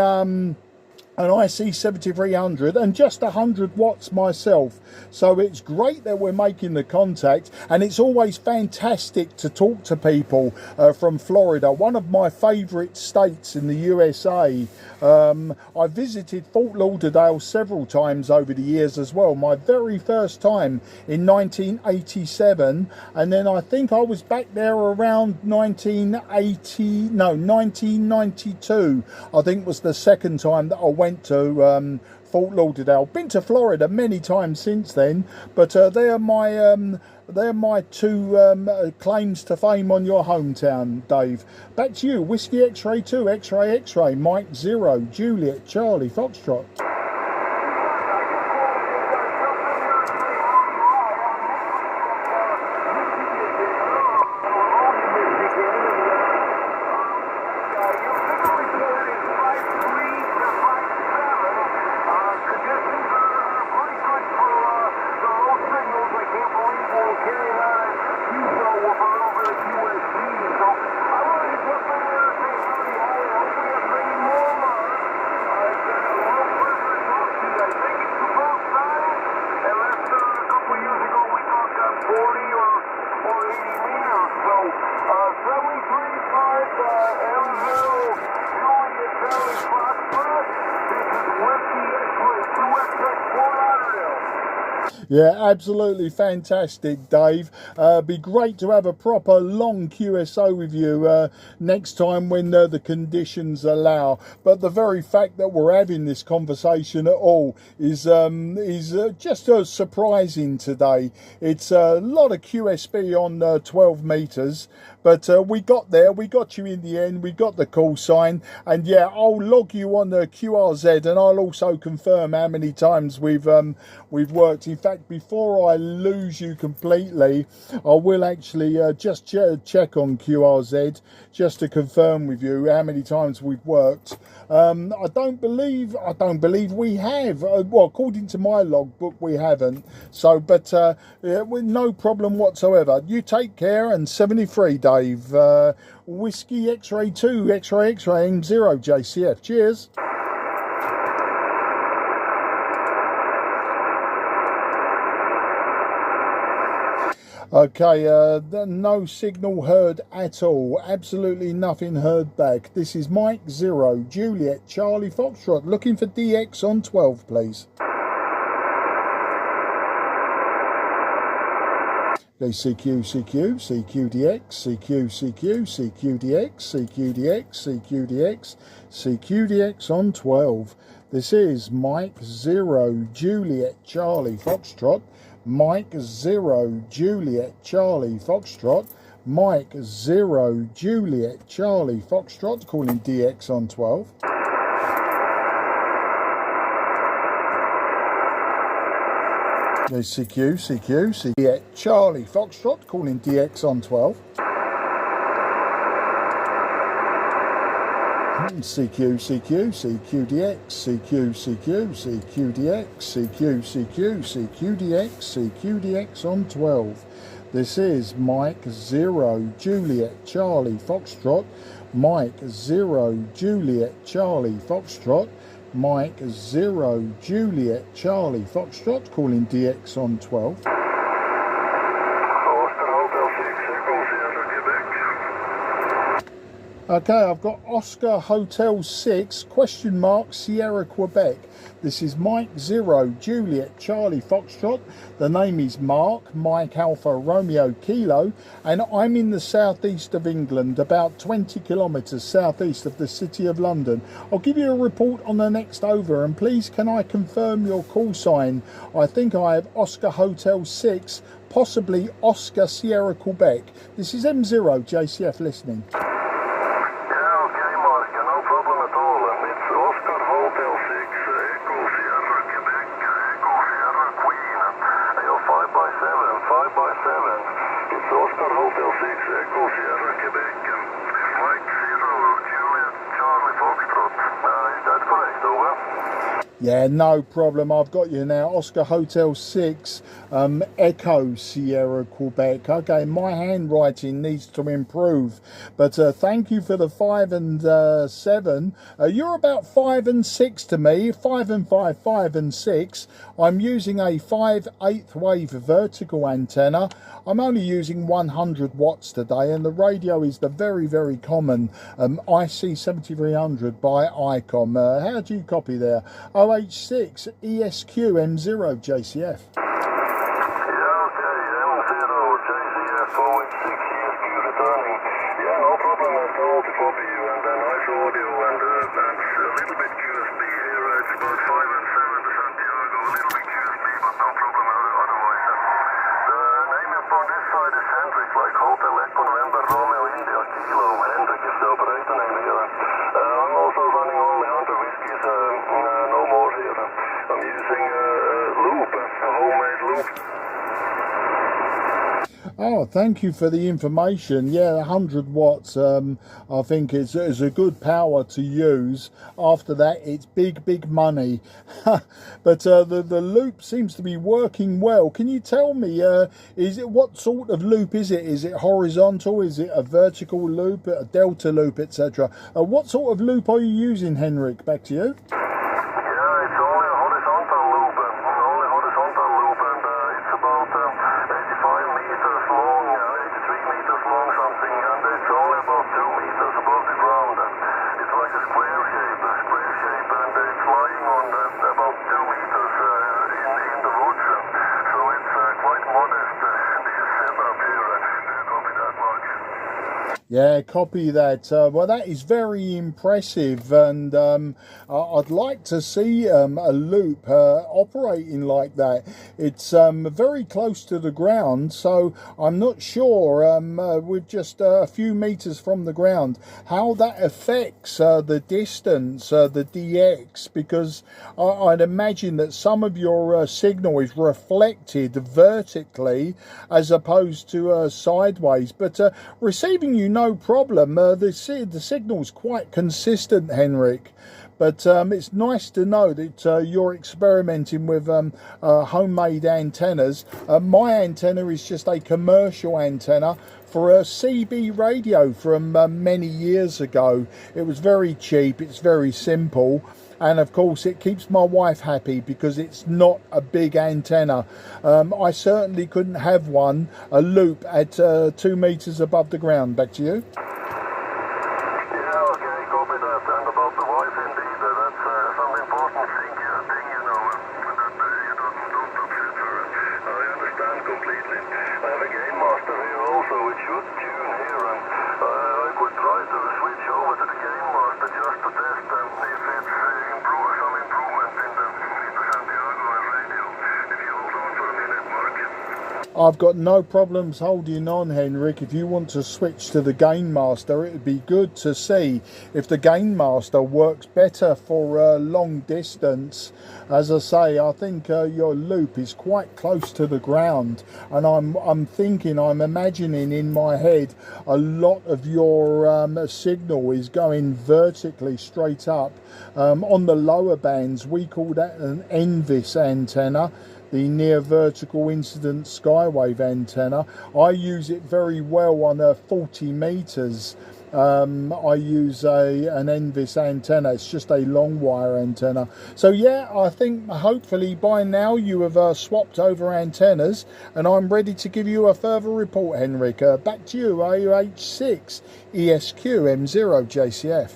an IC-7300 and just 100 watts myself. So it's great that we're making the contact, and it's always fantastic to talk to people from Florida, one of my favourite states in the USA. I visited Fort Lauderdale several times over the years as well. My very first time in 1987, and then I think I was back there around 1992. I think was the second time that I went to Fort Lauderdale. Been to Florida many times since then, but they're my two claims to fame on your hometown, Dave. Back to you. Whiskey X-Ray 2 X-Ray Mike 0 Juliet Charlie Foxtrot. Yeah, absolutely fantastic, Dave. Be great to have a proper long QSO with you next time when the conditions allow. But the very fact that we're having this conversation at all is just surprising today. It's a lot of QSB on 12 meters. But we got there, we got you in the end, we got the call sign, and yeah, I'll log you on the QRZ, and I'll also confirm how many times we've worked. In fact, before I lose you completely, I will actually just check on QRZ just to confirm with you how many times we've worked. I don't believe we have. Well, according to my logbook, we haven't. So, but with no problem whatsoever. You take care, and 73, Dave. Whiskey X-Ray 2 X-Ray M0 JCF. Cheers. Okay, no signal heard at all. Absolutely nothing heard back. This is Mike 0 Juliet Charlie Foxtrot. Looking for DX on 12, please. Okay, CQDX on 12. This is Mike 0 Juliet Charlie Foxtrot. Mike 0 Juliet Charlie Foxtrot. Mike 0 Juliet Charlie Foxtrot, calling DX on 12. CQ, Charlie Foxtrot, calling DX on 12. CQDX on 12. This is Mike 0 Juliet Charlie Foxtrot. Mike 0 Juliet Charlie Foxtrot. Mike 0 Juliet Charlie Foxtrot, calling DX on 12. Okay, I've got Oscar Hotel 6, question mark, Sierra, Quebec. This is Mike 0, Juliet, Charlie, Foxtrot. The name is Mark, Mike Alpha, Romeo, Kilo. And I'm in the southeast of England, about 20 kilometres southeast of the city of London. I'll give you a report on the next over. And please, can I confirm your call sign? I think I have Oscar Hotel 6, possibly Oscar Sierra, Quebec. This is M0, JCF listening. Yeah, no problem. I've got you now. Oscar Hotel 6, Echo Sierra, Quebec. Okay, my handwriting needs to improve, but thank you for the 5 and 7. You're about 5 and 6 to me. 5 and 5, 5 and 6. I'm using a 5/8 wave vertical antenna. I'm only using 100 watts today, and the radio is the very, very common IC-7300 by ICOM. How do you copy there? OH6 ESQ M0 JCF. Yeah, okay, M0 JCF OH6 ESQ returning. Yeah, no problem at all to copy you, and nice audio, and a little bit QSB here. It's about 5 and 7 to Santiago, a little bit QSB, but no problem otherwise. The name from this side is Hendrik, like Hotel Echo November Romeo India Kilo. Hendrik is the operator name here. I'm also running only Hunter Whiskies, no more here. I'm using a loop, a homemade loop. Oh, thank you for the information. Yeah, 100 watts, I think is a good power to use. After that, it's big money. But the loop seems to be working well. Can you tell me, what sort of loop is it? Is it horizontal? Is it a vertical loop, a delta loop, etc.? What sort of loop are you using, Henrik? Back to you. Yeah, copy that. Well, that is very impressive, and I'd like to see a loop operating like that. It's very close to the ground, so I'm not sure, with just a few meters from the ground, how that affects the distance, the DX, because I'd imagine that some of your signal is reflected vertically as opposed to sideways, but receiving you no problem. The signal's quite consistent, Henrik, but it's nice to know that you're experimenting with homemade antennas. My antenna is just a commercial antenna for a CB radio from many years ago. It was very cheap, it's very simple, and of course it keeps my wife happy because it's not a big antenna. I certainly couldn't have a loop at 2 meters above the ground. Back to you. I've got no problems holding on, Henrik. If you want to switch to the Gain Master, it would be good to see if the Gain Master works better for long distance. As I say, I think your loop is quite close to the ground, and I'm imagining in my head a lot of your signal is going vertically straight up. On the lower bands, we call that an NVIS antenna, the near vertical incident skywave antenna. I use it very well on 40 meters I use an Envis antenna. It's just a long wire antenna. So yeah, I think hopefully by now you have swapped over antennas, and I'm ready to give you a further report, Henrik. Back to you, AUH6 ESQ M0 JCF.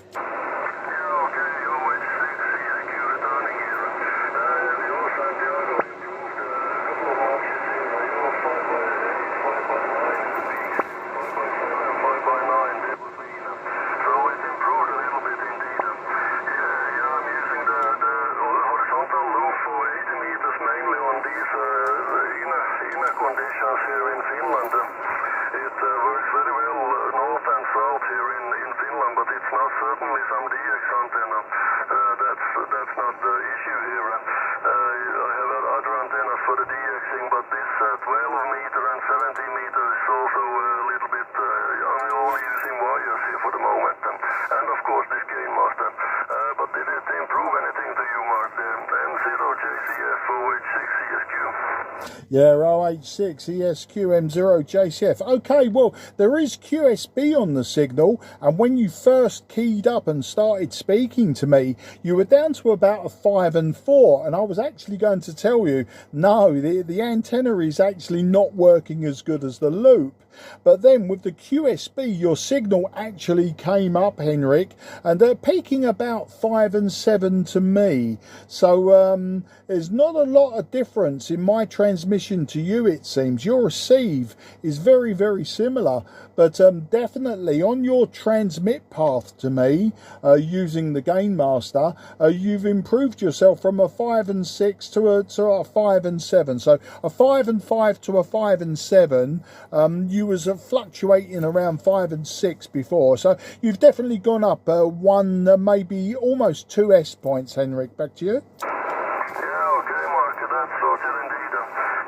Conditions here in Finland. It works very well north and south here in Finland, but it's not certainly some DX antenna. That's not the issue here. I have other antennas for the DXing, but this 12 meter and 17 meter is also a little bit, I'm only using wires here for the moment. And of course this Gain Master. But did it improve anything to you, Mark? The M0JCF OH6ESQ? Yeah, OH6 ESQ M0 JCF. Okay, well, there is QSB on the signal, and when you first keyed up and started speaking to me, you were down to about a 5 and 4, and I was actually going to tell you, no, the antenna is actually not working as good as the loop. But then with the QSB, your signal actually came up, Henrik, and they're peaking about 5 and 7 to me. So there's not a lot of difference in my transmission to you, it seems. Your receive is very, very similar, but definitely on your transmit path to me, using the Gain Master, you've improved yourself from a 5 and 6 to a 5 and 7. So a 5 and 5 to a 5 and 7, you was fluctuating around 5 and 6 before, so you've definitely gone up one, maybe almost 2 S points, Henrik. Back to you. Yeah, okay, Mark, that's sorted indeed.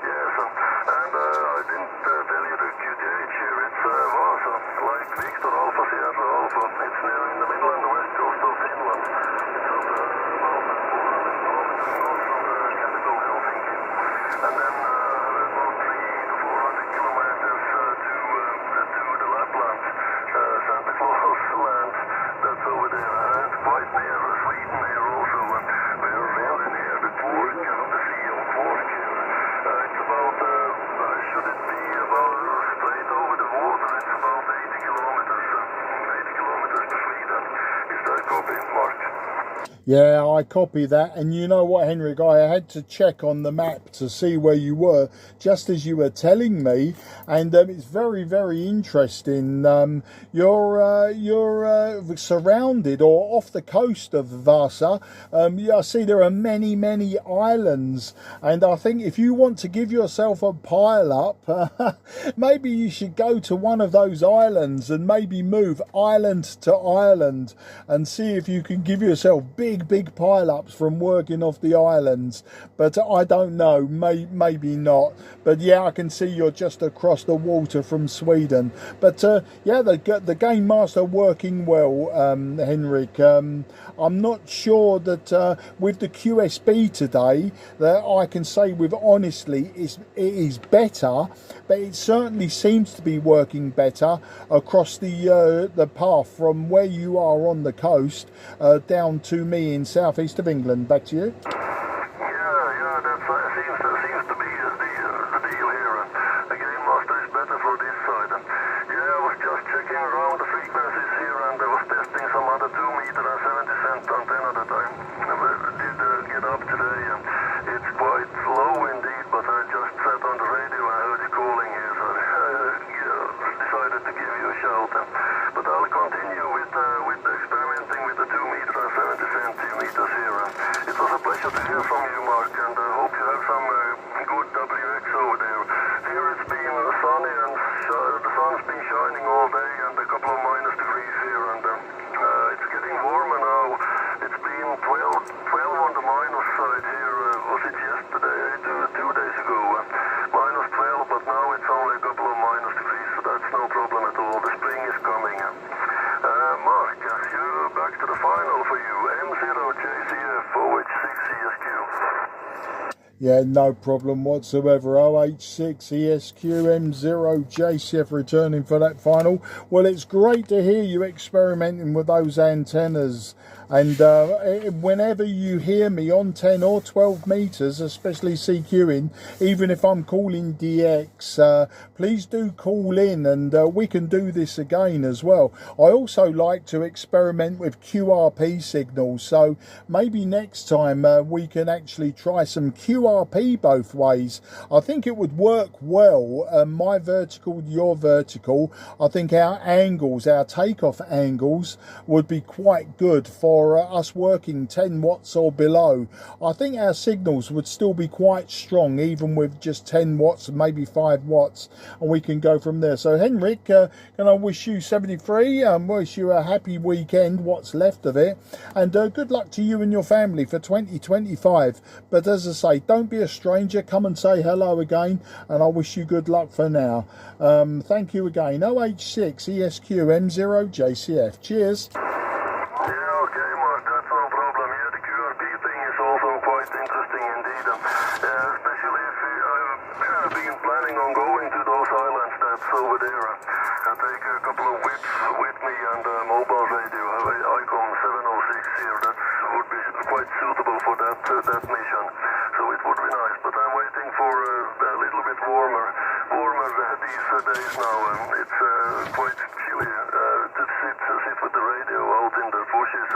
Yes, and I didn't tell you the QTH here. It's Vasa, like Victor Alpha, Sierra Alpha. It's near in the middle and the west coast of Finland. It's on the about 400 kilometers north from the capital Helsinki, and then about 300 to 400 kilometers to the Lapland, Santa Claus land. That's over there. It's quite near Sweden here also. We're really near the Quark of the sea of Quark here. It's about, should it be about straight over the water? It's about 80 kilometers to Sweden. Is that copy, Mark? Yeah, I copy that. And you know what, Henrik, I had to check on the map to see where you were, just as you were telling me, and it's very, very interesting. You're surrounded or off the coast of Vasa. Yeah, I see there are many, many islands, and I think if you want to give yourself a pile up, maybe you should go to one of those islands and maybe move island to island and see if you can give yourself big pile-ups from working off the islands. But I don't know, maybe not. But yeah, I can see you're just across the water from Sweden. But yeah, the Gain Master working well, Henrik. I'm not sure that with the QSB today that I can say with honestly it is better, but it certainly seems to be working better across the path from where you are on the coast down to me in southeast of England. Back to you. Yeah, that seems to be the deal here. The Gain Master is better for this side. Yeah, I was just checking around the frequencies here, and I was testing some other 2 meter and 70 cent antenna that I did get up today. It's quite low indeed, but I just sat on the radio and heard you calling here, so I decided to give you a shout. But I'll continue with experimenting with the 2 meter and 70 centimeters here. It was a pleasure to hear from you, Mark, and I hope you have some good WX over there. Here it's been sunny and the sun's been shining all day, and a couple of minus degrees here, and it's getting warmer now. It's been 12 on the minus side here. Was it yesterday? 2 days ago? Minus 12, but now it's only a couple of minus degrees, so that's no problem at all. The spring is coming. Mark, you're back to the final for you. M0JCF OH6ESQ. Yeah, no problem whatsoever. OH6 ESQ M0JCF returning for that final. Well, it's great to hear you experimenting with those antennas. And whenever you hear me on 10 or 12 meters, especially CQing, even if I'm calling DX, please do call in, and we can do this again as well. I also like to experiment with QRP signals, so maybe next time we can actually try some QRP both ways. I think it would work well, my vertical, your vertical. I think our angles, our takeoff angles, would be quite good for us working 10 watts or below. I think our signals would still be quite strong, even with just 10 watts, maybe 5 watts, and we can go from there. So Henrik, can I wish you 73, wish you a happy weekend, what's left of it, and good luck to you and your family for 2025. But as I say, don't be a stranger, come and say hello again, and I wish you good luck for now. Thank you again. OH6 ESQ M0JCF. Cheers. Interesting indeed, especially if I've been planning on going to those islands that's over there. I take a couple of whips with me and a mobile radio, ICOM 706 here. That would be quite suitable for that mission, so it would be nice. But I'm waiting for a little bit warmer these days now. It's quite chilly to sit with the radio out in the bushes.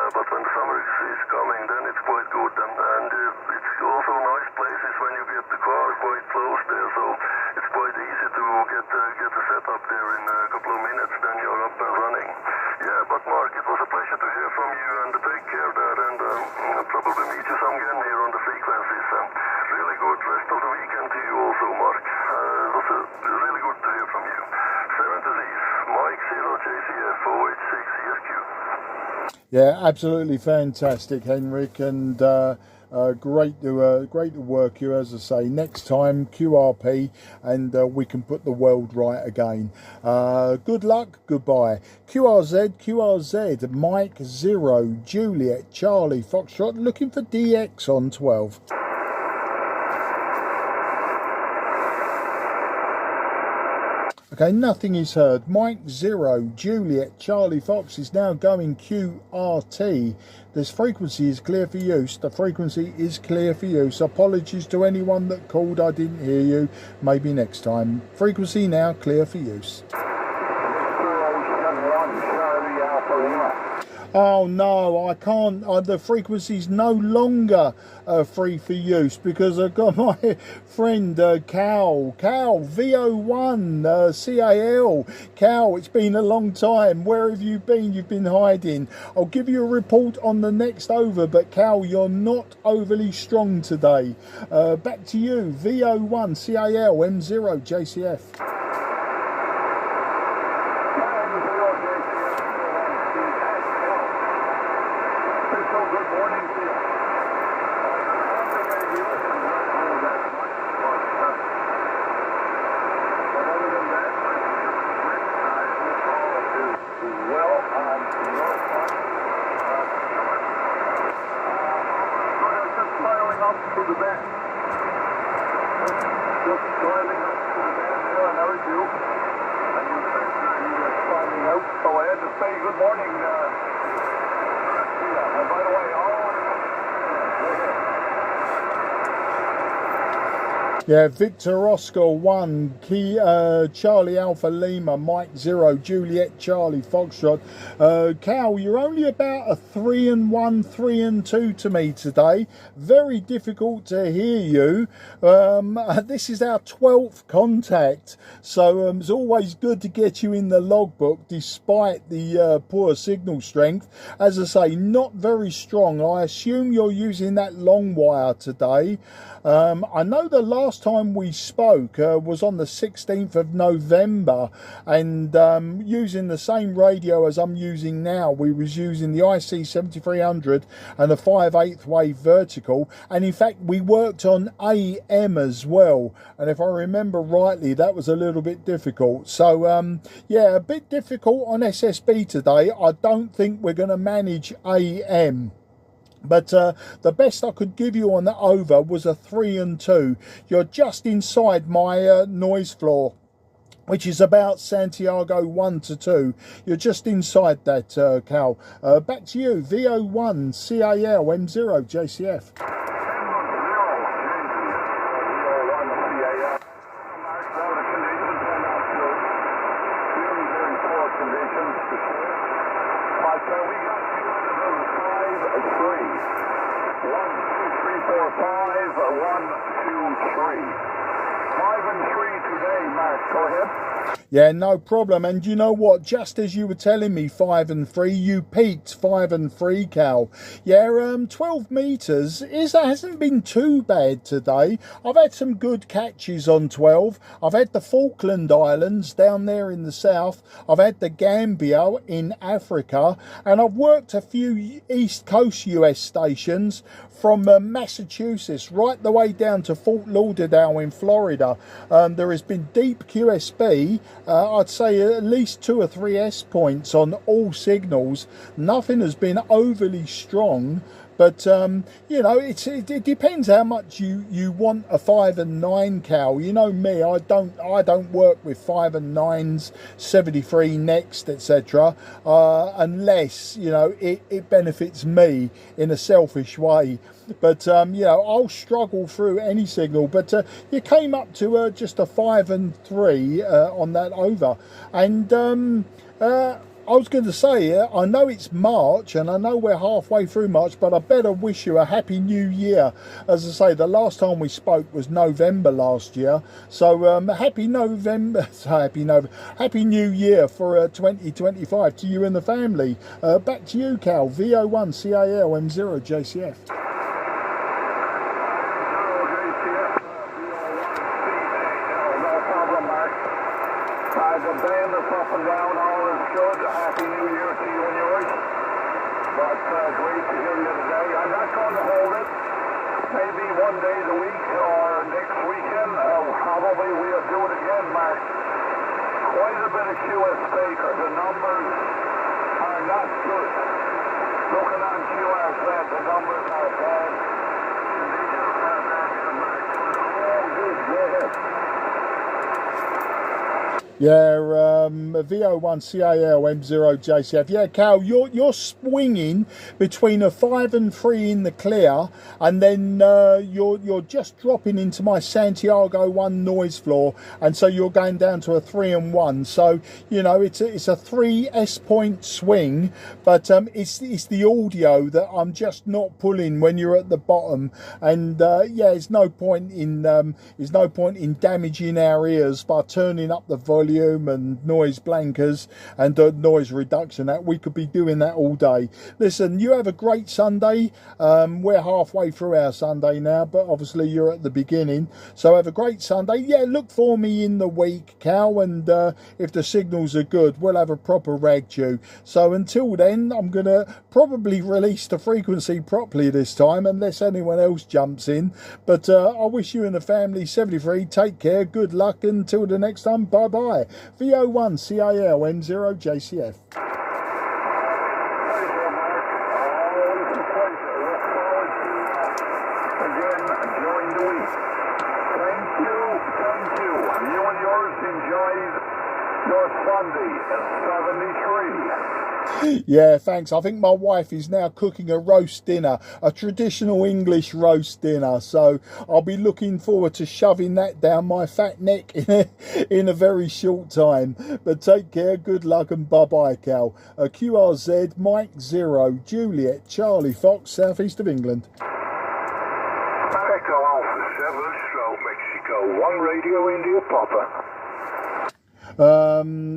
But when the summer is coming, then it's quite good. And it's also nice places when you get the car quite close there, so it's quite easy to get the setup there in a couple of minutes, then you're up and running. Yeah, but Mark, it was a pleasure to hear from you, and take care there, and I'll probably meet you some again here on the frequencies. Really good rest of the weekend to you also, Mark. It was really good to hear from you. 7 to Z's, Mike 0 JCF OH6 ESQ. Yeah, absolutely fantastic, Henrik, and great to work you, as I say. Next time, QRP, and we can put the world right again. Good luck, goodbye. QRZ, Mike 0, Juliet, Charlie, Foxtrot, looking for DX on 12. Okay, nothing is heard. Mike 0, Juliet, Charlie Fox is now going QRT. This frequency is clear for use. The frequency is clear for use. Apologies to anyone that called, I didn't hear you. Maybe next time. Frequency now clear for use. Oh no, I can't. The frequency's no longer free for use because I've got my friend Cal VO1 CAL. Cal, it's been a long time. Where have you been? You've been hiding. I'll give you a report on the next over, but Cal, you're not overly strong today. Back to you, VO1 CAL M0 JCF. Yeah, Victor Oscar 1, Charlie Alpha Lima, Mike 0, Juliet Charlie Foxtrot. Cal, you're only about a 3 and 1, 3 and 2 to me today. Very difficult to hear you. This is our 12th contact, so it's always good to get you in the logbook despite the poor signal strength. As I say, not very strong. I assume you're using that long wire today. I know the last time we spoke was on the 16th of November, and using the same radio as I'm using now. We was using the IC-7300 and the 5/8 wave vertical, and in fact we worked on AM as well, and if I remember rightly that was a little bit difficult. So yeah, a bit difficult on SSB today. I don't think we're going to manage AM. But the best I could give you on that over was a 3 and 2. You're just inside my noise floor, which is about Santiago 1 to 2. You're just inside that, Cal. Back to you, VO1 CAL M0 JCF. Yeah, no problem. And you know what? Just as you were telling me 5 and 3, you peaked 5 and 3, Cal. Yeah, 12 metres hasn't been too bad today. I've had some good catches on 12. I've had the Falkland Islands down there in the south. I've had the Gambia in Africa. And I've worked a few East Coast US stations from Massachusetts right the way down to Fort Lauderdale in Florida. There has been deep QSB, I'd say at least 2 or 3 S points on all signals. Nothing has been overly strong, but you know, it depends how much you want a 5 and 9, Cal. You know me, I don't work with 5 and 9s, 73 next, etc. Unless, you know, it benefits me in a selfish way. But you know, I'll struggle through any signal. But you came up to just a 5 and 3 on that over, and I was going to say, I know it's March and I know we're halfway through March, but I better wish you a happy new year. As I say, the last time we spoke was November last year. So happy November, happy new year for 2025 to you and the family. Back to you, Cal, VO1 CAL M0 JCF. The band is up and down, all is good. Happy New Year to you and yours. But great to hear you today. I'm not going to hold it. Maybe one day the week or next weekend. Probably we'll do it again, Mark. Quite a bit of QS Baker. The numbers are not good. Looking on QRZ, the numbers are bad. Conditions are bad here, Mark. Oh, good, yeah. Yeah, VO1 CAL M0 JCF. Yeah, Cal, you're swinging between a 5 and 3 in the clear, and then you're just dropping into my Santiago 1 noise floor, and so you're going down to a 3 and 1. So you know it's a 3 S point swing, but it's the audio that I'm just not pulling when you're at the bottom, and yeah, there's no point in damaging our ears by turning up the volume and noise blankers and noise reduction. That we could be doing that all day. Listen, you have a great Sunday. We're halfway through our Sunday now, but obviously you're at the beginning, so have a great Sunday. Yeah, look for me in the week, Cal, and if the signals are good, we'll have a proper rag chew. So until then, I'm gonna probably release the frequency properly this time, unless anyone else jumps in. But I wish you and the family 73 take care, good luck until the next time. Bye bye. VO1 CAL M0 JCF. Yeah, thanks. I think my wife is now cooking a roast dinner, a traditional English roast dinner. So I'll be looking forward to shoving that down my fat neck in a very short time. But take care, good luck, and bye-bye, Cal. QRZ, Mike 0, Juliet, Charlie Fox, southeast of England. Echo Alpha 7, Stroke, Mexico. 1 Radio India Papa.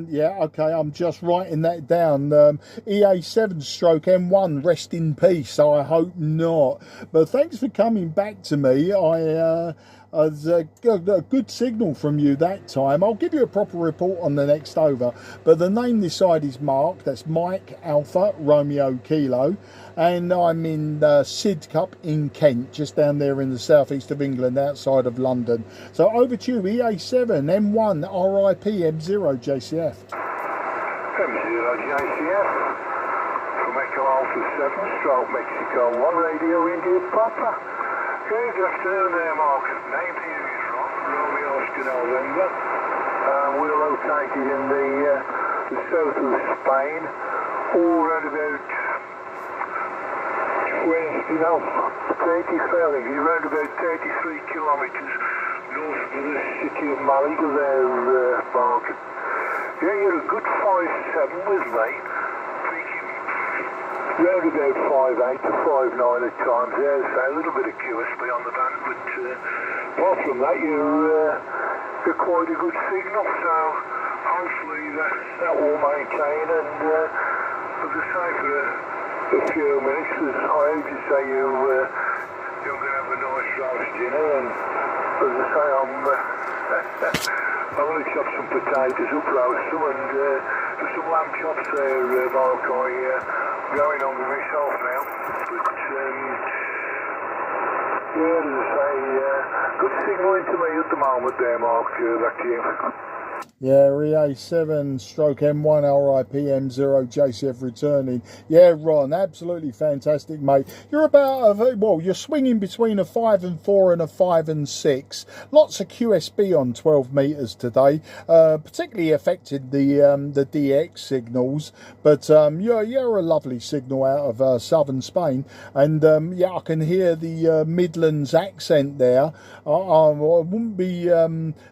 Yeah, okay, I'm just writing that down. EA7 stroke M1, rest in peace. I hope not. But thanks for coming back to me. I got a good signal from you that time. I'll give you a proper report on the next over. But the name this side is Mark. That's Mike Alpha Romeo Kilo. And I'm in Sidcup in Kent, just down there in the southeast of England, outside of London. So over to you, EA7, M1, RIP, M0 JCF. M0 JCF from Echo Echo Alpha 7, Stroke Mexico 1, Radio India Papa. Good afternoon there, Mark. 9th here is Romeo Oscar November. We're located in the south of Spain, all around about 33 kilometres north of the city of Malaga there, Mark. Yeah, you're a good 5'7" with me, peaking round about 5'8" to 5'9" at times there, so a little bit of QSB on the band, but apart from that, you're quite a good signal, so hopefully that will maintain, and as I say, for a few minutes, as I heard you say you're going to have a nice roast dinner, and as I say, I'm going to chop some potatoes up, roast them, and there's some lamb chops there, Mark. I'm going on with myself now, but yeah, as I say, good signalling to me at the moment there, Mark. Back to you. Yeah, EA7 stroke M1 RIPM0 JCF returning. Yeah, Ron, absolutely fantastic, mate. You're about, well, you're swinging between a 5 and 4 and a 5 and 6. Lots of QSB on 12 metres today, particularly affected the DX signals. But you're a lovely signal out of southern Spain. And yeah, I can hear the Midlands accent there. I wouldn't be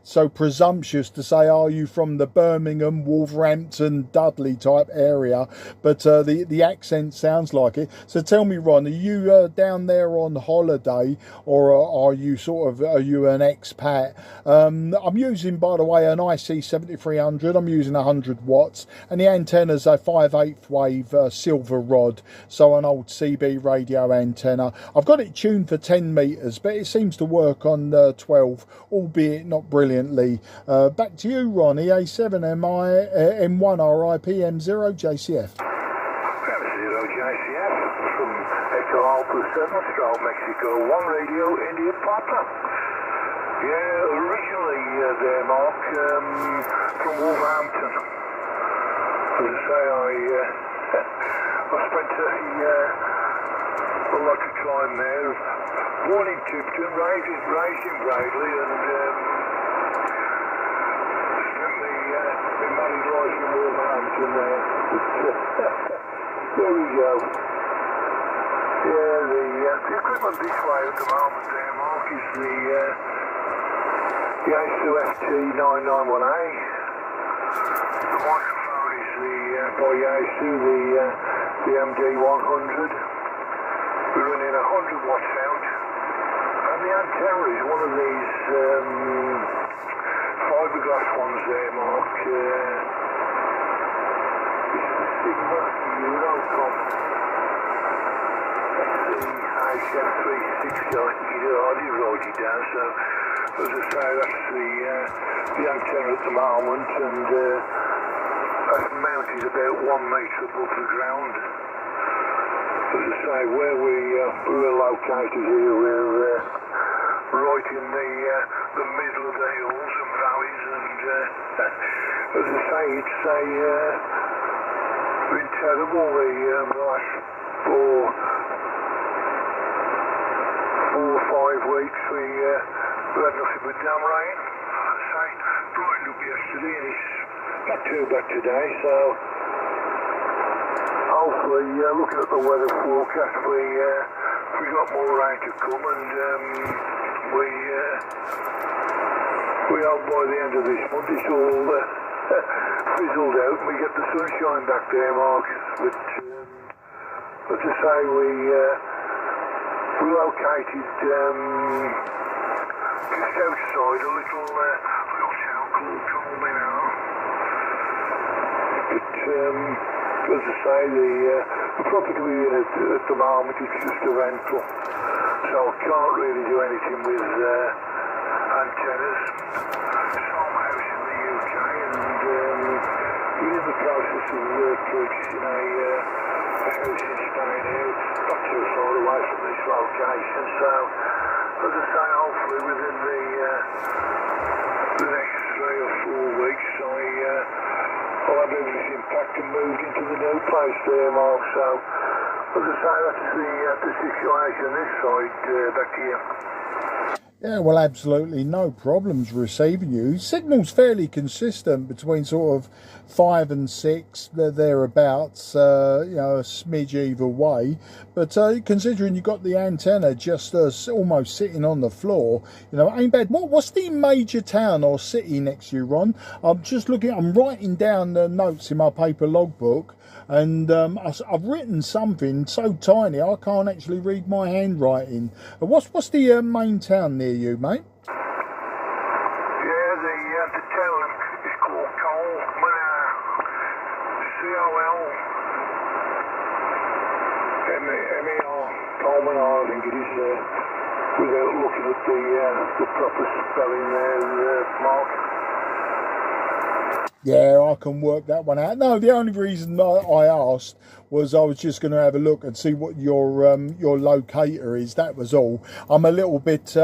so presumptuous to say, are you from the Birmingham, Wolverhampton, Dudley type area, but the accent sounds like it. So tell me, Ron, are you down there on holiday, or are you an expat? I'm using, by the way, an IC-7300. I'm using 100 watts, and the antenna's a 5/8 wave silver rod, so an old CB radio antenna. I've got it tuned for 10 metres, but it seems to work on 12, albeit not brilliantly. Back to you, Ron. EA7 M1 RIPM0 JCF. M0 JCF from Echo Alpha 7, Stroke Mexico 1, Radio India Papa. Yeah, originally there, Mark, from Wolverhampton. As I say, I spent a lot of time there. Born in Tipton, raised in Bradley, and married life in Wolverhampton there. There we go. Yeah, the equipment this way at the moment there, Mark, is the IC-7300. The microphone is by Yaesu, the MD100. We're running 100 watts out. And the antenna is one of these fiberglass ones there, Mark. This is the Sigma Eurocom IC-7300. I did write it down, so as I say, that's the antenna at the moment, and that's mounted about 1 metre above the ground. As I say, where we're located here, we're right in the middle of the hills and valleys, and as I say, it's been terrible the last 4 or 5 weeks. We had nothing but damn rain. As I say, brightened up yesterday, and it's not too bad today, so hopefully, looking at the weather forecast, we got more rain to come, and we hope by the end of this month it's all fizzled out and we get the sunshine back there, Mark. But as I say, we located just outside a little town called Colmena. But as I say, the property we're in at the moment is just a rental, so I can't really do anything with antennas. Some house in the UK, and we're in the process of purchasing a house in Spain here, not too far away from this location. So, as I say, hopefully within the next 3 or 4 weeks, I'll have everything packed and moved into the new new place there, Mark, so as I say, that's the situation this side, back to you. Yeah, well, absolutely no problems receiving you. Signal's fairly consistent between sort of 5 and 6, thereabouts, you know, a smidge either way. But considering you got the antenna just almost sitting on the floor, you know, ain't bad. What's the major town or city next to you, Ron? I'm just looking, I'm writing down the notes in my paper logbook. And I've written something so tiny I can't actually read my handwriting. What's the main town near you, mate? Yeah, the town is called Cole, C-O-L M-E-R, Coleman, I think it is, without looking at the proper spelling there, Mark. Yeah, I can work that one out. No, the only reason I asked was I was just going to have a look and see what your locator is. That was all. I'm a little bit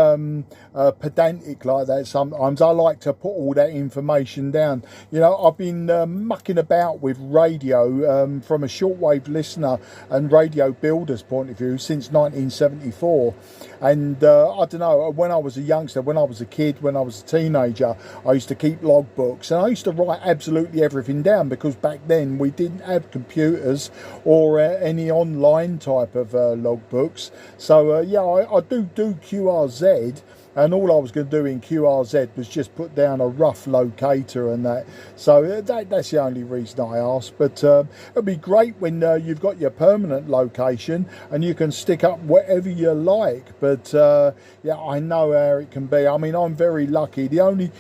pedantic like that sometimes. I like to put all that information down. You know, I've been mucking about with radio from a shortwave listener and radio builder's point of view since 1974. And I don't know, when I was a youngster, when I was a kid, when I was a teenager, I used to keep logbooks and I used to write absolutely everything down because back then we didn't have computers or any online type of logbooks. So yeah, I do QRZ, and all I was going to do in QRZ was just put down a rough locator and that. So that's the only reason I asked. But it'd be great when you've got your permanent location and you can stick up whatever you like. But yeah, I know how it can be. I mean, I'm very lucky. The only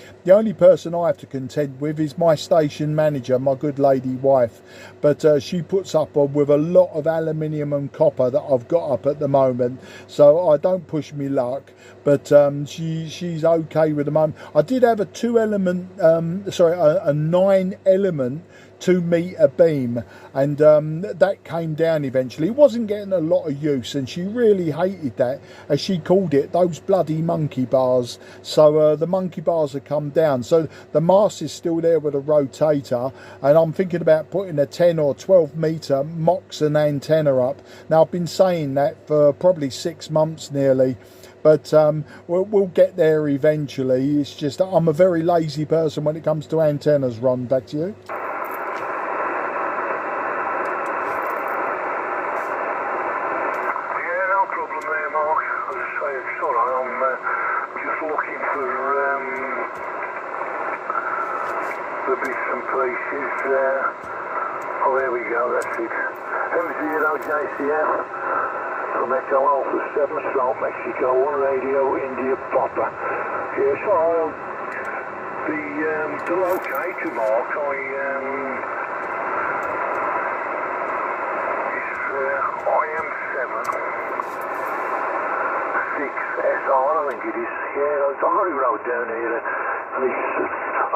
person I have to contend with is my station manager, my good lady wife. But she puts up with a lot of aluminium and copper that I've got up at the moment. So I don't push me luck. But she's okay with the moment. I did have a 9-element 2-meter beam, and that came down eventually. It wasn't getting a lot of use, and she really hated that, as she called it, those bloody monkey bars. So the monkey bars have come down. So the mast is still there with a rotator, and I'm thinking about putting a 10 or 12 meter Moxon antenna up. Now I've been saying that for probably 6 months nearly. But we'll get there eventually. It's just I'm a very lazy person when it comes to antennas, Ron. Back to you. Yeah, no problem there, Mark. As I say, it's all right. I'm just looking for the bits and pieces. Oh, there we go. That's it. M0JCF. From Echo Alpha 7, South Mexico, 1 Radio, India Papa. Yeah, so the locator, Mark, is IM7 6SR, I think it is. Yeah, I've got it wrote down here, and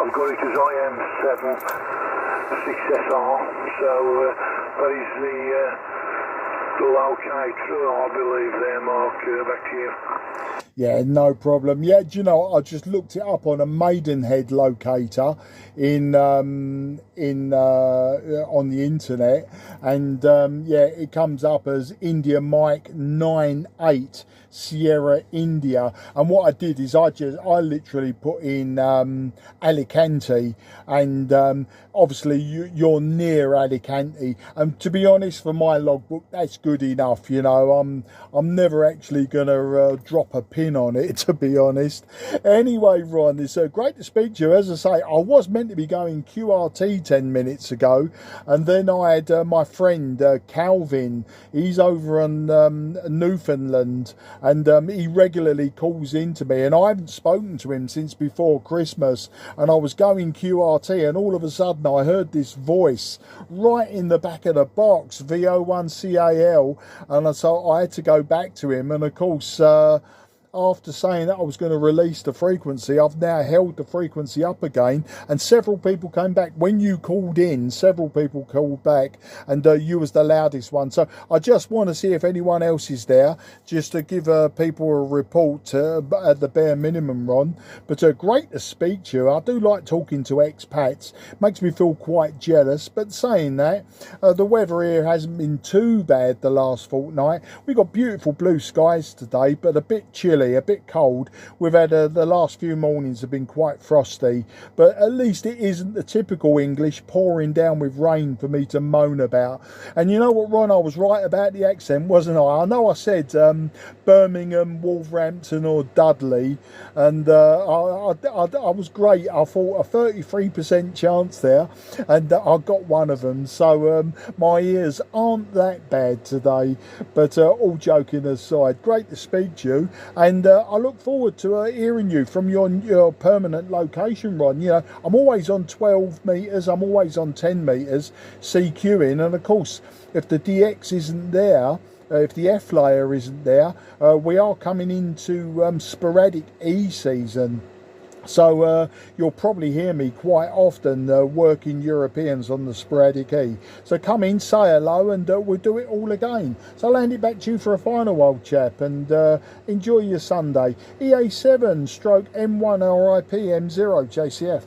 I've got it as IM7 6SR, so that is the locator, I believe there, Mark. Back to you. Yeah, no problem. Yeah, do you know, I just looked it up on a Maidenhead locator on the internet, and yeah, it comes up as India Mike 98 Sierra India. And what I did is I literally put in Alicante, and obviously you're near Alicante, and to be honest, for my logbook that's good enough. You know, I'm never actually gonna drop a pin on it, to be honest. Anyway, Ron, it's great to speak to you. As I say, I was meant to be going QRT 10 minutes ago, and then I had my friend Calvin. He's over on Newfoundland, and he regularly calls into me, and I haven't spoken to him since before Christmas, and I was going QRT, and all of a sudden I heard this voice right in the back of the box, VO1CAL, and so I had to go back to him, and of course after saying that I was going to release the frequency, I've now held the frequency up again, and several people came back. When you called in, several people called back, and you was the loudest one. So I just want to see if anyone else is there, just to give people a report at the bare minimum, Ron. But great to speak to you. I do like talking to expats. Makes me feel quite jealous. But saying that, the weather here hasn't been too bad the last fortnight. We got beautiful blue skies today, but a bit chilly, a bit cold. We've had the last few mornings have been quite frosty, but at least it isn't the typical English pouring down with rain for me to moan about. And you know what, Ron, I was right about the accent, wasn't I? I know I said Birmingham, Wolverhampton or Dudley, and I was great. I thought a 33% chance there, and I got one of them. So my ears aren't that bad today. But all joking aside, great to speak to you, and I look forward to hearing you from your permanent location, Ron. You know, I'm always on 12 metres, I'm always on 10 metres CQing, and of course, if the DX isn't there, if the F layer isn't there, we are coming into sporadic E season. So you'll probably hear me quite often working Europeans on the sporadic E. So come in, say hello, and we'll do it all again. So I'll hand it back to you for a final, old chap, and enjoy your Sunday. EA7 stroke M1 RIP M0 JCF.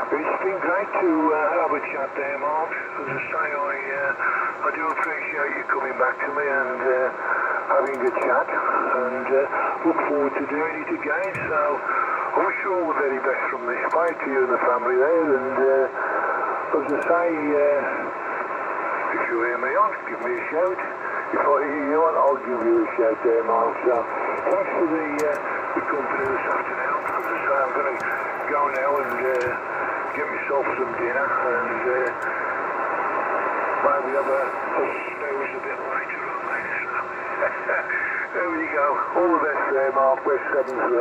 It's been great to have a chat there, Mark. As I say, I do appreciate you coming back to me and having a chat, and look forward to doing it again. So I wish you all the very best from this way to you and the family there, and as I say, if you hear me on, give me a shout. If I hear you on, I'll give you a shout there, Mark. So thanks for the company this afternoon. As I say, I'm going to go now and get myself some dinner, and maybe have a snooze a bit later on later. So there we go. All the best there, Mark. West 73. As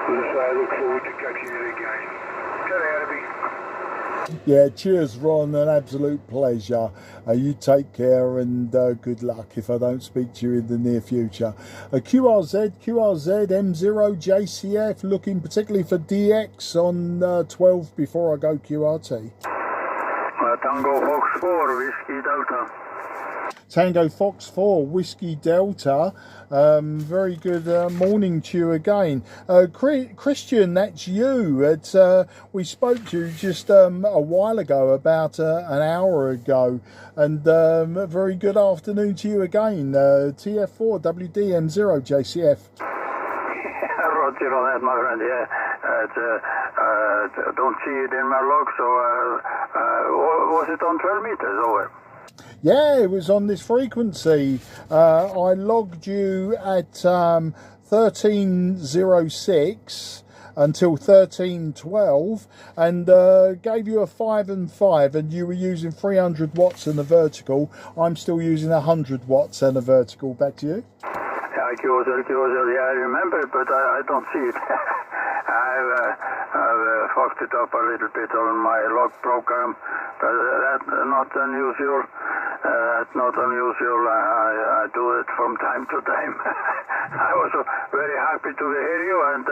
I say, I look forward to catching you again. Get out of me. Yeah, cheers, Ron. An absolute pleasure. You take care, and good luck if I don't speak to you in the near future. QRZ M0 JCF, looking particularly for DX on 12 before I go QRT. Tango Fox 4, Whiskey Delta. Tango Fox 4, Whiskey Delta. Very good morning to you again. Christian, that's you. We spoke to you just a while ago, about an hour ago. And very good afternoon to you again. TF4, WDM0, JCF. Roger on that, my friend, yeah. Don't see it in my log, so was it on 12 meters over? Yeah, it was on this frequency. I logged you at 1306 until 1312, and gave you a 5 and 5, and you were using 300 watts in the vertical. I'm still using 100 watts and a vertical. Back to you. Yeah, yeah, I remember it, but I don't see it. I've fucked it up a little bit on my log program, but that's not unusual. That's not unusual. I do it from time to time. I was very happy to hear you, and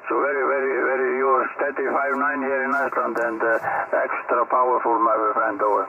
so very, you're steady 5'9" here in Iceland, and extra powerful, my friend, over.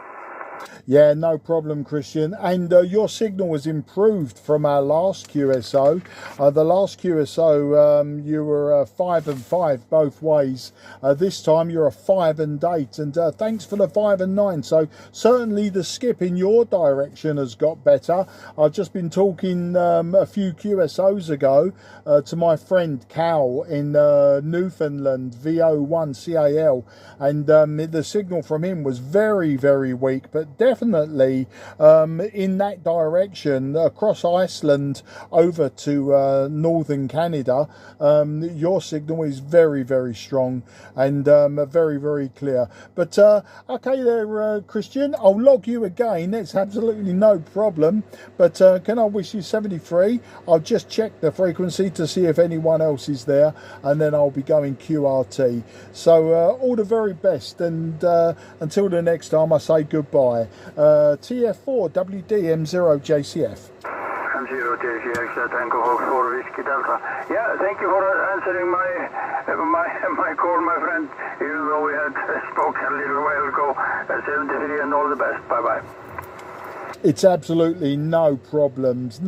Yeah, no problem, Christian. And your signal was improved from our last QSO. The last QSO, you were 5 and 5 both ways. This time you're a 5 and 8. And thanks for the 5 and 9. So certainly the skip in your direction has got better. I've just been talking a few QSOs ago to my friend Cal in Newfoundland, VO1CAL. And the signal from him was very, very weak. But definitely in that direction, across Iceland over to northern Canada. Your signal is very, very strong and very, very clear. But okay there, Christian, I'll log you again. That's absolutely no problem. But can I wish you 73? I'll just check the frequency to see if anyone else is there, and then I'll be going QRT. So all the very best, and until the next time I say goodbye. TF4 WDM0JCF. M0JCF, Tango Hawk 4 Whiskey Delta. Yeah, thank you for answering my call, my friend. Even though we had spoken a little while ago. 73 and all the best. Bye bye. It's absolutely no problems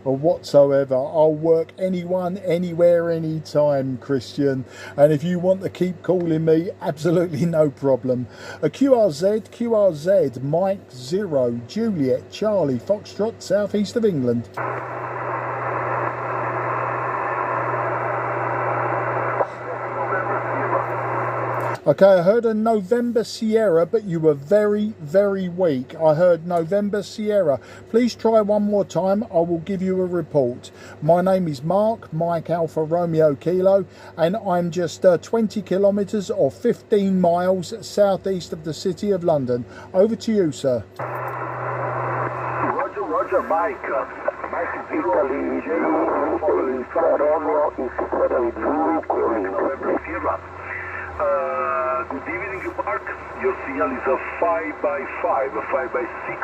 whatsoever. I'll work anyone, anywhere, anytime, Christian. And if you want to keep calling me, absolutely no problem. A QRZ, Mike 0, Juliet, Charlie, Foxtrot, southeast of England. Okay, I heard a November Sierra, but you were very, very weak. I heard November Sierra. Please try one more time. I will give you a report. My name is Mark, Mike Alpha Romeo Kilo, and I'm just 20 kilometres or 15 miles southeast of the city of London. Over to you, sir. Roger, Mike. Mike is Italy, Romeo is November Sierra. Good evening, Mark. Your signal is a 5x5, a 5x6.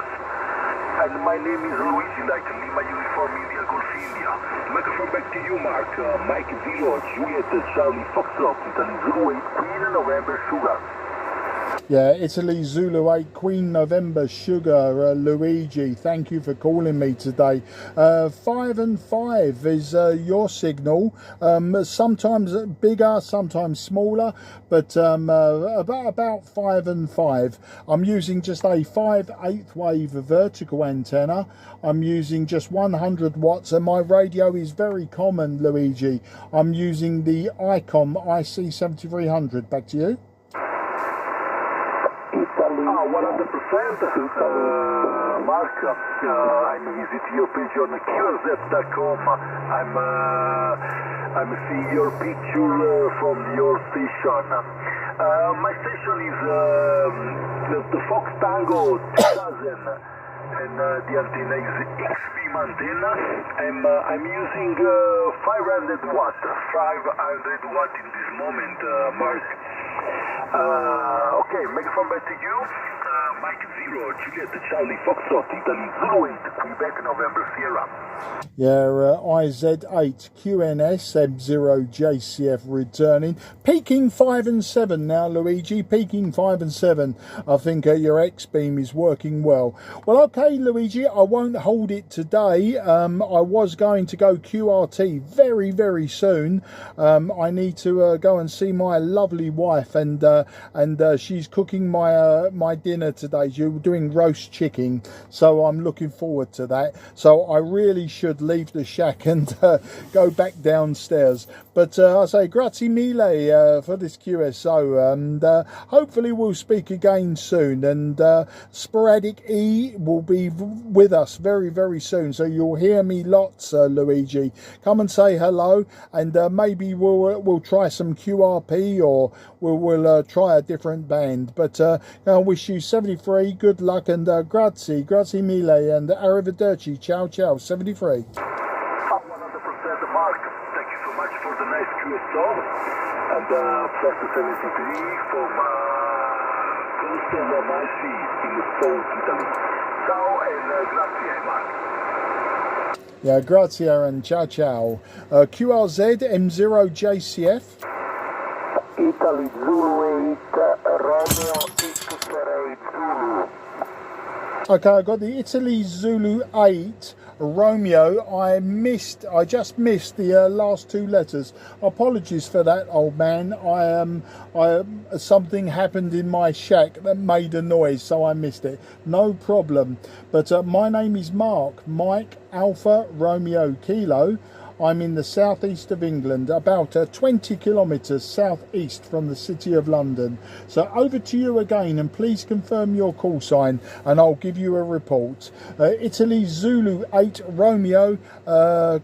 And my name is Luigi, like Lima Uniform India Golf India. Microphone back to you, Mark. Mike 0, Juliet, Charlie Foxtrot, Italy Zulu 8, Queen November Sugar. Yeah, Italy Zulu 8 Queen November Sugar, Luigi, thank you for calling me today. 5 and 5 is your signal, sometimes bigger, sometimes smaller, but about 5 and 5. I'm using just a 5/8 wave vertical antenna. I'm using just 100 watts, and my radio is very common, Luigi. I'm using the ICOM IC-7300. Back to you. 100%. Mark, I'm visiting your page on QRZ.com. I'm seeing your picture from your station. My station is the Fox Tango 2000, and the antenna is X-beam antenna. I'm using 500 watt in this moment, Mark. Okay, microphone back to you. Mike 0, Juliet, Charlie, Foxtrot, Italy, Zulu 8, Quebec, November, Sierra. Yeah, IZ8, QNS, M0JCF returning. Peaking 5 and 7 now, Luigi. Peaking 5 and 7. I think your X-beam is working well. Well, okay, Luigi, I won't hold it today. I was going to go QRT very, very soon. I need to go and see my lovely wife, and she's cooking my dinner today. You're doing roast chicken, so I'm looking forward to that. So I really should leave the shack and go back downstairs. But I say grazie mille for this QSO, and hopefully we'll speak again soon. And Sporadic E will be with us very, very soon, so you'll hear me lots, Luigi. Come and say hello, and maybe we'll try some QRP, or we'll try a different band. But I wish you 73, good luck, and grazie mille, and arrivederci, ciao ciao, 73. 100% Mark, thank you so much for the nice QSO, and plus 73 from Coastal Amalfi in South Italy. Ciao and grazie, Mark. Yeah, grazie and ciao ciao. QRZ M0JCF. Italy Zulu 8, Romeo X-ray Zulu. Okay, I got the Italy Zulu 8 Romeo. I just missed the last two letters. Apologies for that, old man. Something happened in my shack that made a noise, so I missed it. No problem. But my name is Mark, Mike Alpha Romeo Kilo. I'm in the southeast of England, about 20 kilometres southeast from the city of London. So over to you again, and please confirm your call sign and I'll give you a report. Italy Zulu 8 Romeo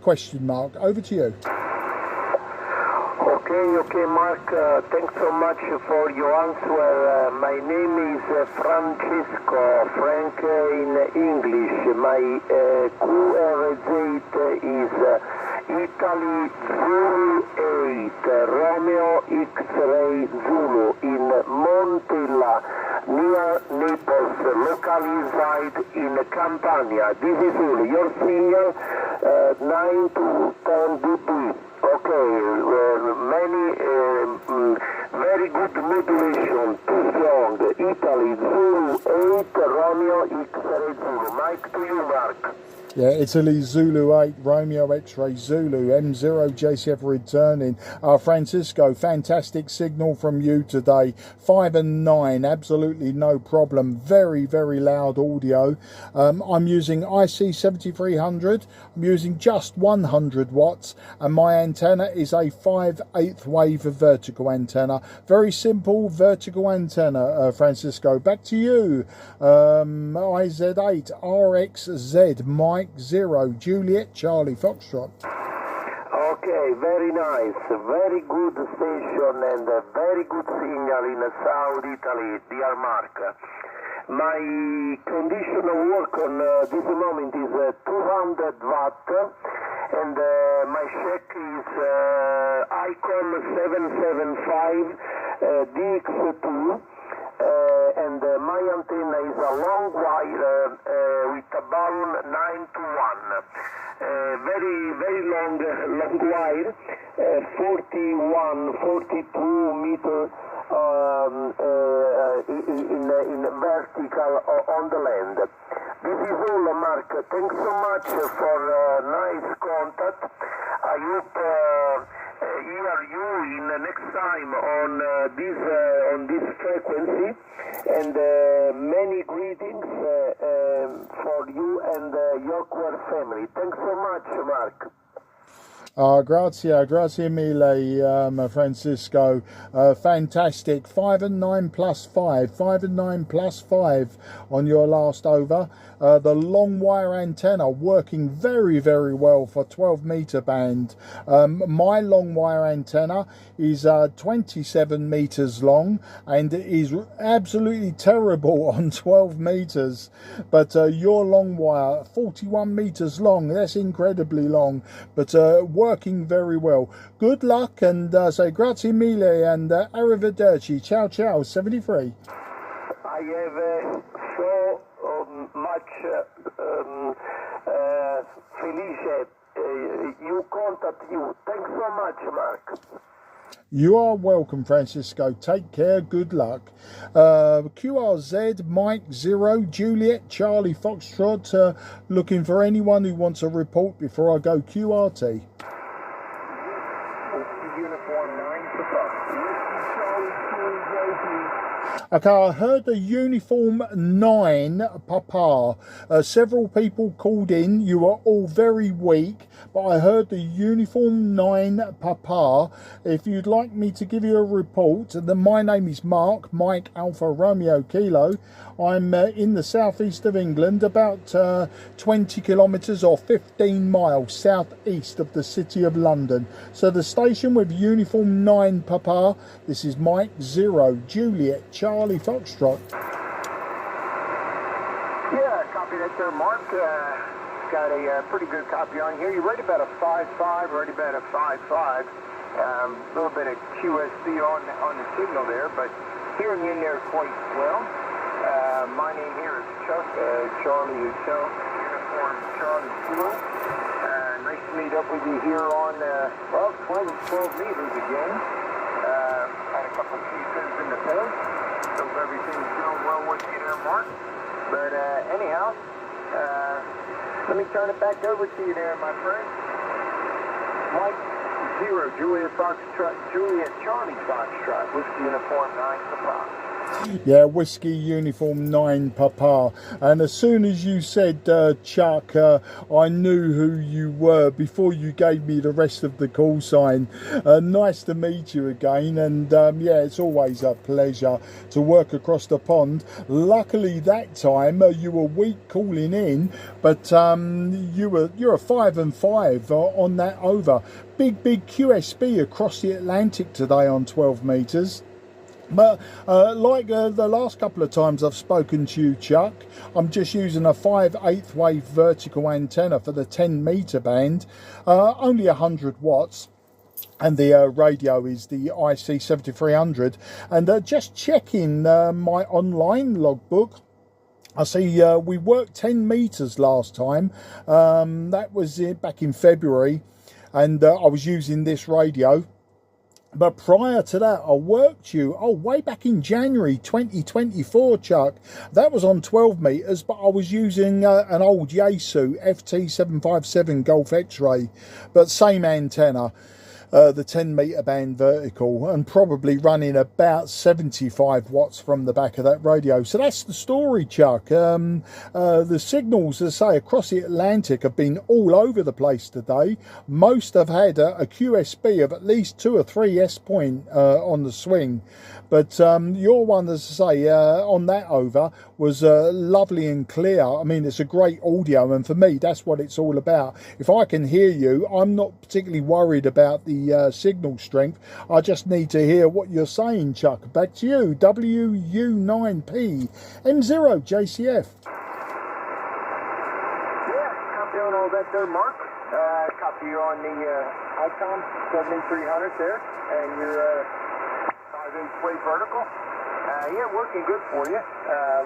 question mark. Over to you. Okay, Mark, thanks so much for your answer. My name is Francesco, Frank in English. My QRZ is Italy Zulu 8, Romeo X-ray Zulu in Montella, near Naples, localized in Campania. This is Zulu, your signal 9 to 10 dB. Okay, very good modulation, too strong. Italy, Zulu 8, Romeo X-ray Zulu. Mike to you, Mark. Yeah, Italy Zulu 8, Romeo X-ray Zulu, M0 JCF returning. Francisco, fantastic signal from you today. 5 and 9, absolutely no problem. Very, very loud audio. I'm using IC-7300. I'm using just 100 watts, and my antenna is a 5/8 wave vertical antenna. Very simple vertical antenna, Francisco. Back to you. IZ8 RXZ Mike 0 Juliet Charlie Foxtrot. Okay, very nice, very good station and a very good signal in South Italy, dear Mark. My condition of work on this moment is 200 watt, and my check is Icon 775 DX2. And my antenna is a long wire with a balloon 9 to 1. Very long wire, 42 meter in vertical on the land. This is all, Mark. Thanks so much for nice contact. I hope hear you in next time on this frequency, and many greetings for you and your core family. Thanks so much, Mark. Grazie mille, Francisco. Fantastic. 5 and 9 plus 5. 5 and 9 plus 5 on your last over. The long wire antenna working very, very well for 12 meter band. My long wire antenna is 27 meters long and is absolutely terrible on 12 meters. But your long wire, 41 meters long, that's incredibly long, but working very well. Good luck, and say grazie mille and arrivederci. Ciao ciao 73. I have so much Felice, you contact you. Thanks so much, Mark. You are welcome, Francisco. Take care. Good luck. QRZ Mike 0 Juliet Charlie Foxtrot, looking for anyone who wants a report before I go QRT. Uniform 9 to 5. Okay, I heard the Uniform 9 Papa. Several people called in. You were all very weak, but I heard the Uniform 9 Papa. If you'd like me to give you a report, then my name is Mark, Mike Alpha Romeo Kilo. I'm in the southeast of England, about 20 kilometres or 15 miles southeast of the city of London. So the station with Uniform 9 Papa, this is Mike 0 Juliet Charlie Foxtrot. Yeah, copy that there, Mark. Got a pretty good copy on here. You're right about a 5.5, right about a 5.5. A little bit of QSC on the signal there, but hearing you in there quite well. My name here is Chuck, Charlie Hotel, Uniform Charlie Kilo. Nice to meet up with you here on, 12 meters again. Had a couple pieces in the post. Hope everything's going well with you there, Mark. But anyhow, let me turn it back over to you there, my friend. Mike 0 Juliet Charlie Foxtrot, Whiskey Uniform 9 to 5. Yeah, Whiskey Uniform 9 Papa. And as soon as you said Chuck, I knew who you were before you gave me the rest of the call sign. Nice to meet you again, and yeah, it's always a pleasure to work across the pond. Luckily that time you were weak calling in, but you're a 5 and 5 on that over. Big QSB across the Atlantic today on 12 metres. But like the last couple of times I've spoken to you, Chuck, I'm just using a 5/8 wave vertical antenna for the 10 metre band, only 100 watts. And the radio is the IC-7300. And just checking my online logbook, I see we worked 10 metres last time. That was back in February, and I was using this radio. But prior to that, I worked you, way back in January 2024, Chuck. That was on 12 metres, but I was using an old Yaesu FT757 Golf X-ray, but same antenna. The 10 metre band vertical, and probably running about 75 watts from the back of that radio. So that's the story, Chuck. The signals, as I say, across the Atlantic have been all over the place today. Most have had a QSB of at least 2 or 3 S-point on the swing. But your one, as I say, on that over was lovely and clear. I mean, it's a great audio, and for me, that's what it's all about. If I can hear you, I'm not particularly worried about the signal strength. I just need to hear what you're saying, Chuck. Back to you. WU9P M0JCF. Yeah, copy on all that there, Mark. Copy you on the ICOM 7300 there, and your 5/8 wave vertical. Yeah, working good for you.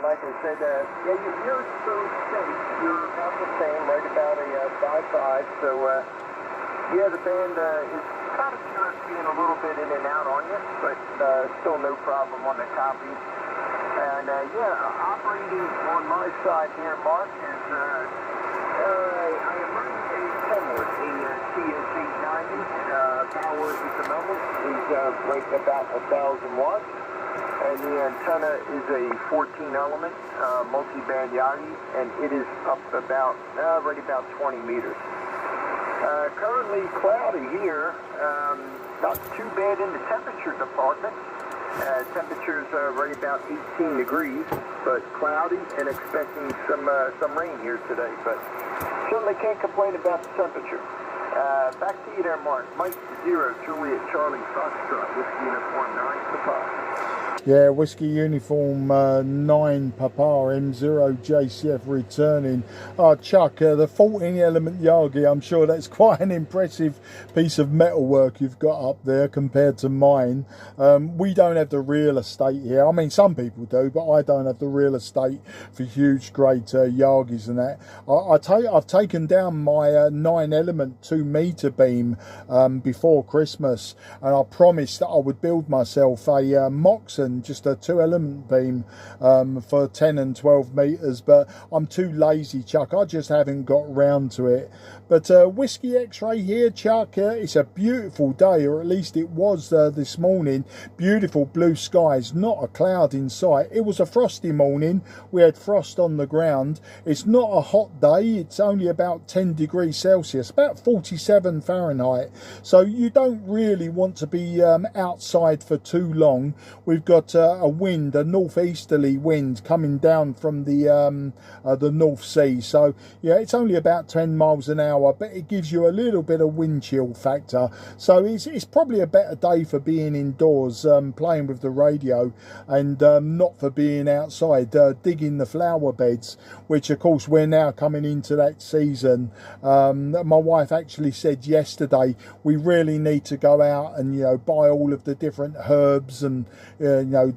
Like I said, yeah, you're so safe. You're about the same, right about a 5/5. So, yeah, the band is kind of just being a little bit in and out on you, but still no problem on the copy. And yeah, operating on my side here, Mark, is I am running a Kenworth, a TS890. Power at the moment is right about 1,000 watts. And the antenna is a 14 element multi-band Yagi, and it is up about right about 20 meters. Currently cloudy here, not too bad in the temperature department. Temperature's right about 18 degrees, but cloudy and expecting some rain here today. But certainly can't complain about the temperature. Back to you there, Mark. Mike 0 Juliet Charlie Foxtrot, Whiskey Uniform 9 Papa. Yeah, Whiskey Uniform 9 Papa M0JCF returning. Chuck, the 14 element Yagi, I'm sure that's quite an impressive piece of metalwork you've got up there compared to mine. We don't have the real estate here. I mean, some people do, but I don't have the real estate for huge, great Yagis and that. I've taken down my 9 element 2 metre beam before Christmas, and I promised that I would build myself a Moxon, just a 2 element beam for 10 and 12 metres, but I'm too lazy, Chuck. I just haven't got round to it. But Whiskey X-ray here, Chuck. It's a beautiful day, or at least it was this morning. Beautiful blue skies, not a cloud in sight. It was a frosty morning. We had frost on the ground. It's not a hot day. It's only about 10 degrees Celsius, about 47 Fahrenheit. So you don't really want to be outside for too long. We've got a wind, a northeasterly wind coming down from the North Sea. So yeah, it's only about 10 miles an hour, but it gives you a little bit of wind chill factor. So it's probably a better day for being indoors, playing with the radio, and not for being outside digging the flower beds, which of course we're now coming into that season. My wife actually said yesterday we really need to go out and buy all of the different herbs and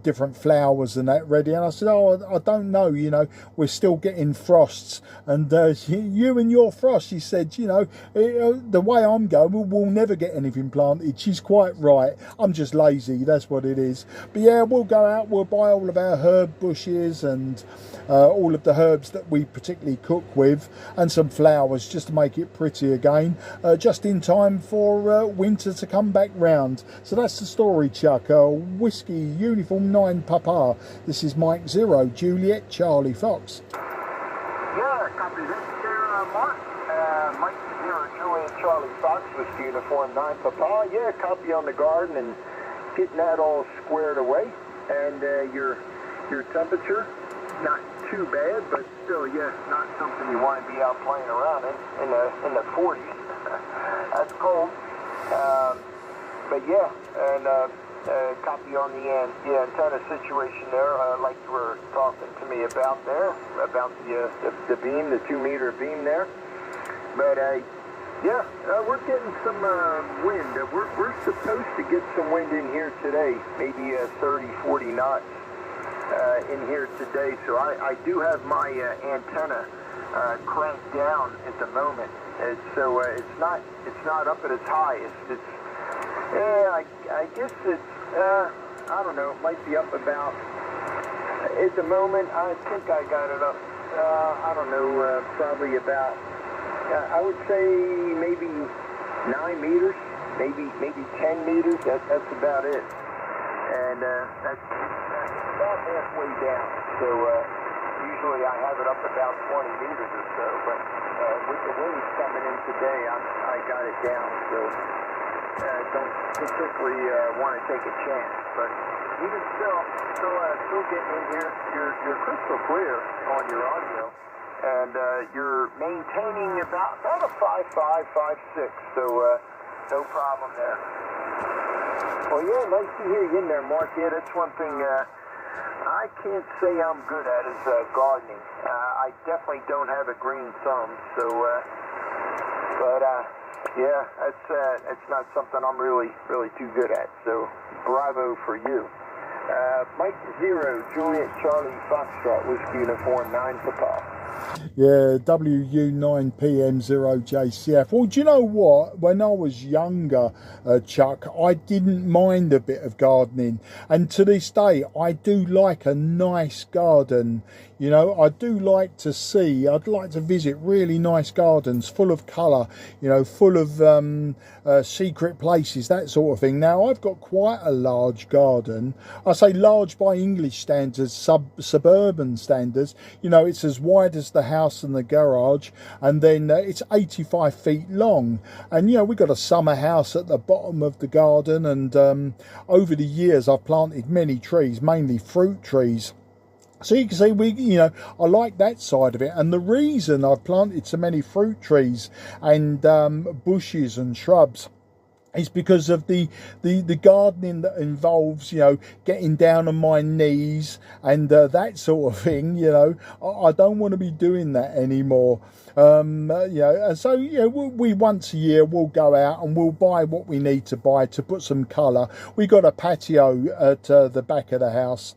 different flowers and that ready. And I said, I don't know, we're still getting frosts, and you and your frost, she said, the way I'm going, we'll never get anything planted. She's quite right. I'm just lazy, that's what it is. But yeah, we'll go out, we'll buy all of our herb bushes and all of the herbs that we particularly cook with, and some flowers just to make it pretty again, just in time for winter to come back round. So that's the story, Chuck. Whiskey Uniform Uniform 9 Papa. This is Mike 0, Juliet Charlie Fox. Yeah, copy this here, Mark. Mike 0, Juliet Charlie Fox, Whiskey Uniform 9 Papa. Yeah, copy on the garden and getting that all squared away. And your temperature, not too bad, but still, yeah, not something you want to be out playing around in the 40s. That's cold. But yeah, and copy on the antenna situation there, like you were talking to me about there, about the beam, the 2-meter beam there. But yeah, we're getting some wind. We're supposed to get some wind in here today, maybe 30, 40 knots in here today. So I do have my antenna cranked down at the moment. So it's not up at its highest. Yeah, I guess it's, I don't know, it might be up about, at the moment, I think I got it up, I don't know, probably about, I would say maybe 9 meters, maybe 10 meters, that's about it. And that's about halfway down, so usually I have it up about 20 meters or so, but with the winds coming in today, I got it down, so don't particularly want to take a chance, but even still getting in here, you're crystal clear on your audio, and you're maintaining about a 5.5, 5.6, so no problem there. Well, yeah, nice to hear you in there, Mark. Yeah, that's one thing I can't say I'm good at is gardening. I definitely don't have a green thumb, so, but yeah, that's not something I'm really too good at, so bravo for you. Mike 0, Juliet Charlie Foxtrot, Whiskey Uniform 9 Papa. Yeah, WU9PM0JCF. Well, do you know what? When I was younger, Chuck, I didn't mind a bit of gardening. And to this day, I do like a nice garden. You know, I do like to see, I'd like to visit really nice gardens, full of colour, you know, full of secret places, that sort of thing. Now, I've got quite a large garden. I say large by English standards, suburban standards. You know, it's as wide as the house and the garage, and then it's 85 feet long. And, you know, we've got a summer house at the bottom of the garden, and over the years, I've planted many trees, mainly fruit trees. So you can see, I like that side of it. And the reason I've planted so many fruit trees and bushes and shrubs is because of the gardening that involves, you know, getting down on my knees and that sort of thing. You know, I don't want to be doing that anymore. You know, and so, you know, we once a year we'll go out and we'll buy what we need to buy to put some colour. We got a patio at the back of the house.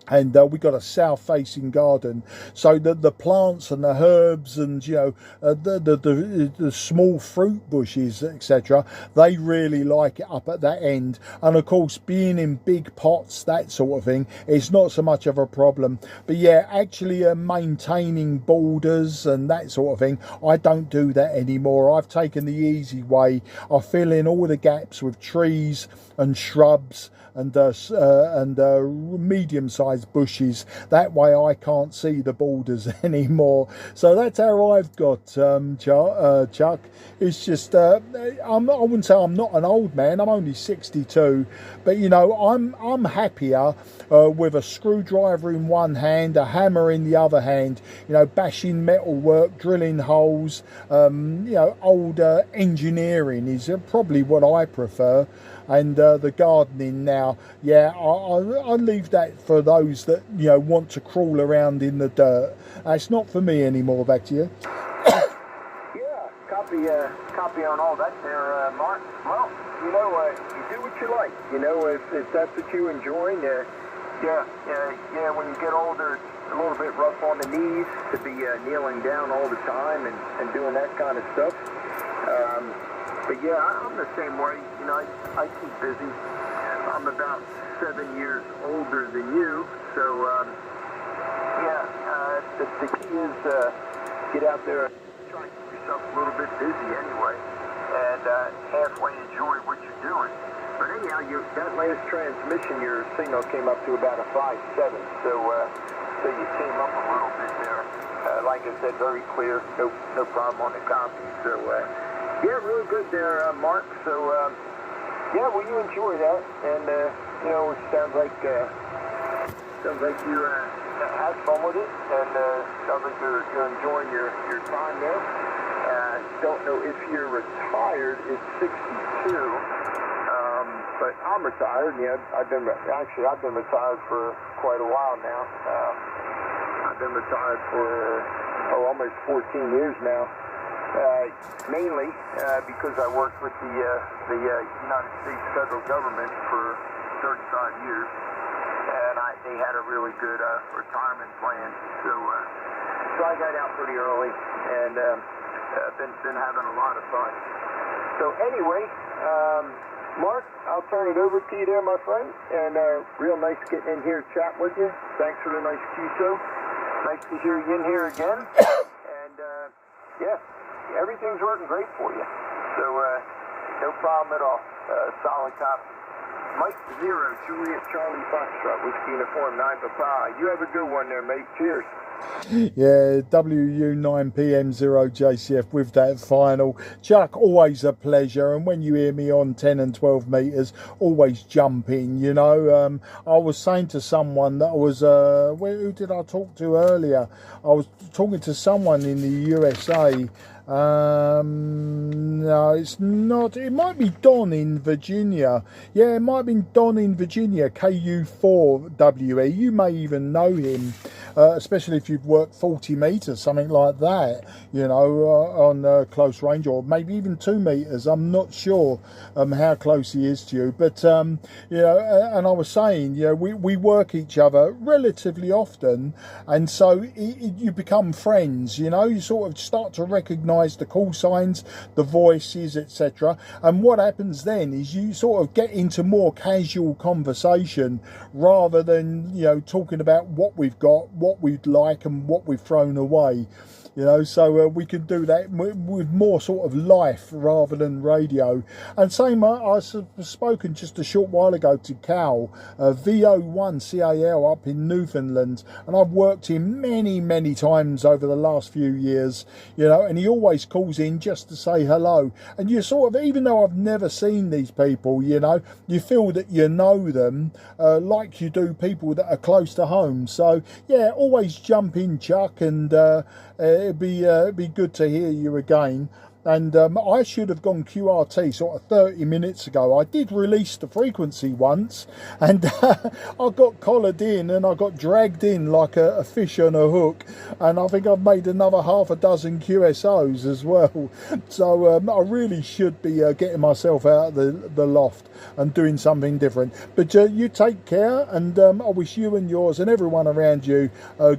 And we got a south-facing garden, so that the plants and the herbs and, you know, the small fruit bushes, etc., they really like it up at that end. And of course, being in big pots, that sort of thing, it's not so much of a problem. But yeah, actually maintaining borders and that sort of thing, I don't do that anymore. I've taken the easy way. I fill in all the gaps with trees and shrubs and medium-sized bushes. That way I can't see the borders anymore. So that's how I've got, Chuck. It's just, I wouldn't say I'm not an old man. I'm only 62. But, you know, I'm happier with a screwdriver in one hand, a hammer in the other hand, you know, bashing metal work, drilling holes. You know, old engineering is probably what I prefer. And the gardening now, yeah, I leave that for those that, you know, want to crawl around in the dirt. It's not for me anymore. Back to you. Yeah, copy on all that there, Mark. Well, you know, you do what you like. You know, if that's what you enjoy. Yeah, when you get older, it's a little bit rough on the knees to be kneeling down all the time and doing that kind of stuff. But yeah, I'm the same way. You know, I keep busy. I'm about 7 years older than you, so yeah. The key is get out there and try to keep yourself a little bit busy anyway, and halfway enjoy what you're doing. But anyhow, that last transmission, your signal came up to about a 5.7, so you came up a little bit there. Like I said, very clear, no problem on the copy. So yeah, really good there, Mark. So yeah, well, you enjoy that, and you know, it sounds like you had fun with it, and sounds like you're enjoying your time there. Don't know if you're retired. It's 62. But I'm retired. Yeah, I've been retired for quite a while now. I've been retired for almost 14 years now. Mainly because I worked with the United States federal government for 35 years, and they had a really good retirement plan. So I got out pretty early, and been having a lot of fun. So anyway. Mark, I'll turn it over to you there, my friend, and real nice getting in here chatting with you. Thanks for the nice QSO. Nice to hear you in here again. And yeah, everything's working great for you. So no problem at all. Solid copy. Mike 0, Juliet Charlie Foxtrot, Whiskey Uniform 9 Papa. You have a good one there, mate. Cheers. Yeah, WU9PM0JCF with that final. Chuck, always a pleasure, and when you hear me on 10 and 12 metres, always jump in, you know. I was saying to someone that I was, who did I talk to earlier? I was talking to someone in the USA. No, it's not. It might be Don in Virginia. Yeah, it might have been Don in Virginia, KU4WE. You may even know him, especially if you've worked 40 metres, something like that, you know, on close range, or maybe even 2 metres. I'm not sure how close he is to you, but you know, and I was saying, you know, we work each other relatively often, and so you become friends, you know. You sort of start to recognise the call signs, the voices, etc. And what happens then is you sort of get into more casual conversation rather than, you know, talking about what we've got, what we'd like, and what we've thrown away. You know, so we can do that with more sort of life rather than radio. And same, I've spoken just a short while ago to Cal, VO1CAL up in Newfoundland, and I've worked him many times over the last few years, you know, and he always calls in just to say hello. And you sort of, even though I've never seen these people, you know, you feel that you know them like you do people that are close to home. So yeah, always jump in, Chuck, and it'd be good to hear you again. And I should have gone QRT sort of 30 minutes ago. I did release the frequency once, and I got collared in and I got dragged in like a fish on a hook. And I think I've made another half a dozen QSOs as well. So I really should be getting myself out of the loft and doing something different. But you take care, and I wish you and yours and everyone around you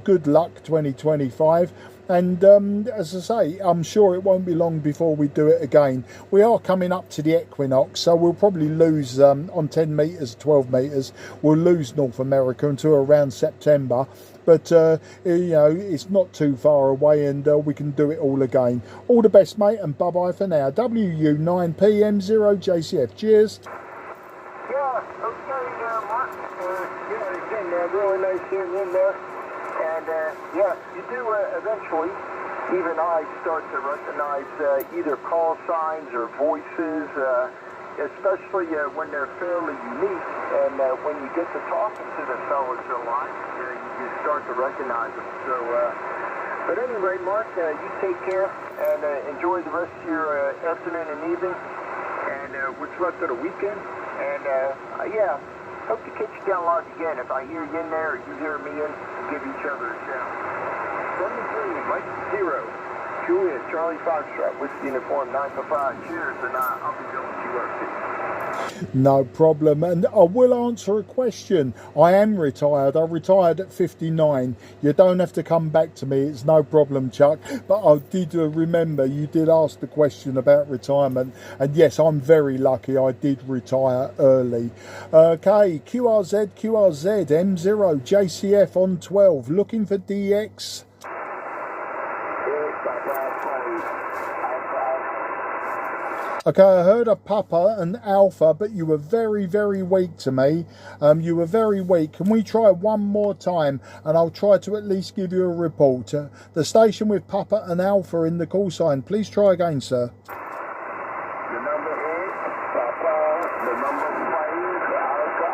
good luck 2025. And as I say, I'm sure it won't be long before we do it again. We are coming up to the equinox, so we'll probably lose on 10 metres, 12 metres. We'll lose North America until around September. But, you know, it's not too far away, and we can do it all again. All the best, mate, and bye-bye for now. WU9PM0JCF. Cheers. Yeah, okay, Mark. Yeah, again, really nice hearing you in there. And yeah, you do eventually, even I start to recognize either call signs or voices, especially when they're fairly unique. And when you get to talking to the fellas a lot, you start to recognize them. So, but anyway, Mark, you take care and enjoy the rest of your afternoon and evening, and what's left of the weekend. And yeah, hope to catch you down live again. If I hear you in there or you hear me in, give each other a shout. 73, Mike 0, Juliet Charlie Foxtrot, Whiskey Uniform 955. Cheers, and I'll be going QRT. No problem, and I will answer a question. I am retired. I retired at 59. You don't have to come back to me. It's no problem, Chuck. But I did remember you did ask the question about retirement, and yes, I'm very lucky. I did retire early. Okay, QRZ, M0, JCF on 12. Looking for DX. Okay, I heard a Papa and Alpha, but you were very, very weak to me. You were very weak. Can we try one more time? And I'll try to at least give you a report. The station with Papa and Alpha in the call sign. Please try again, sir. The number 8, Papa, the number 5, Alpha,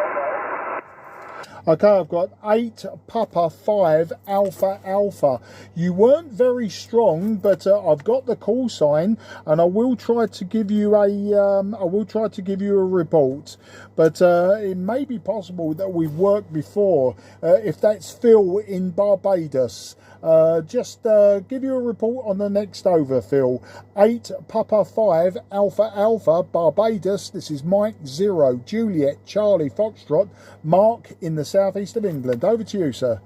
Alpha. Okay, I've got 8 Papa 5 Alpha Alpha. You weren't very strong, but I've got the call sign, and I will try to give you a report. But it may be possible that we've worked before. If that's Phil in Barbados, just give you a report on the next over, Phil. 8 Papa 5 Alpha Alpha Barbados. This is Mike 0 Juliet Charlie Foxtrot Mark in the southeast of England. Over to you, sir.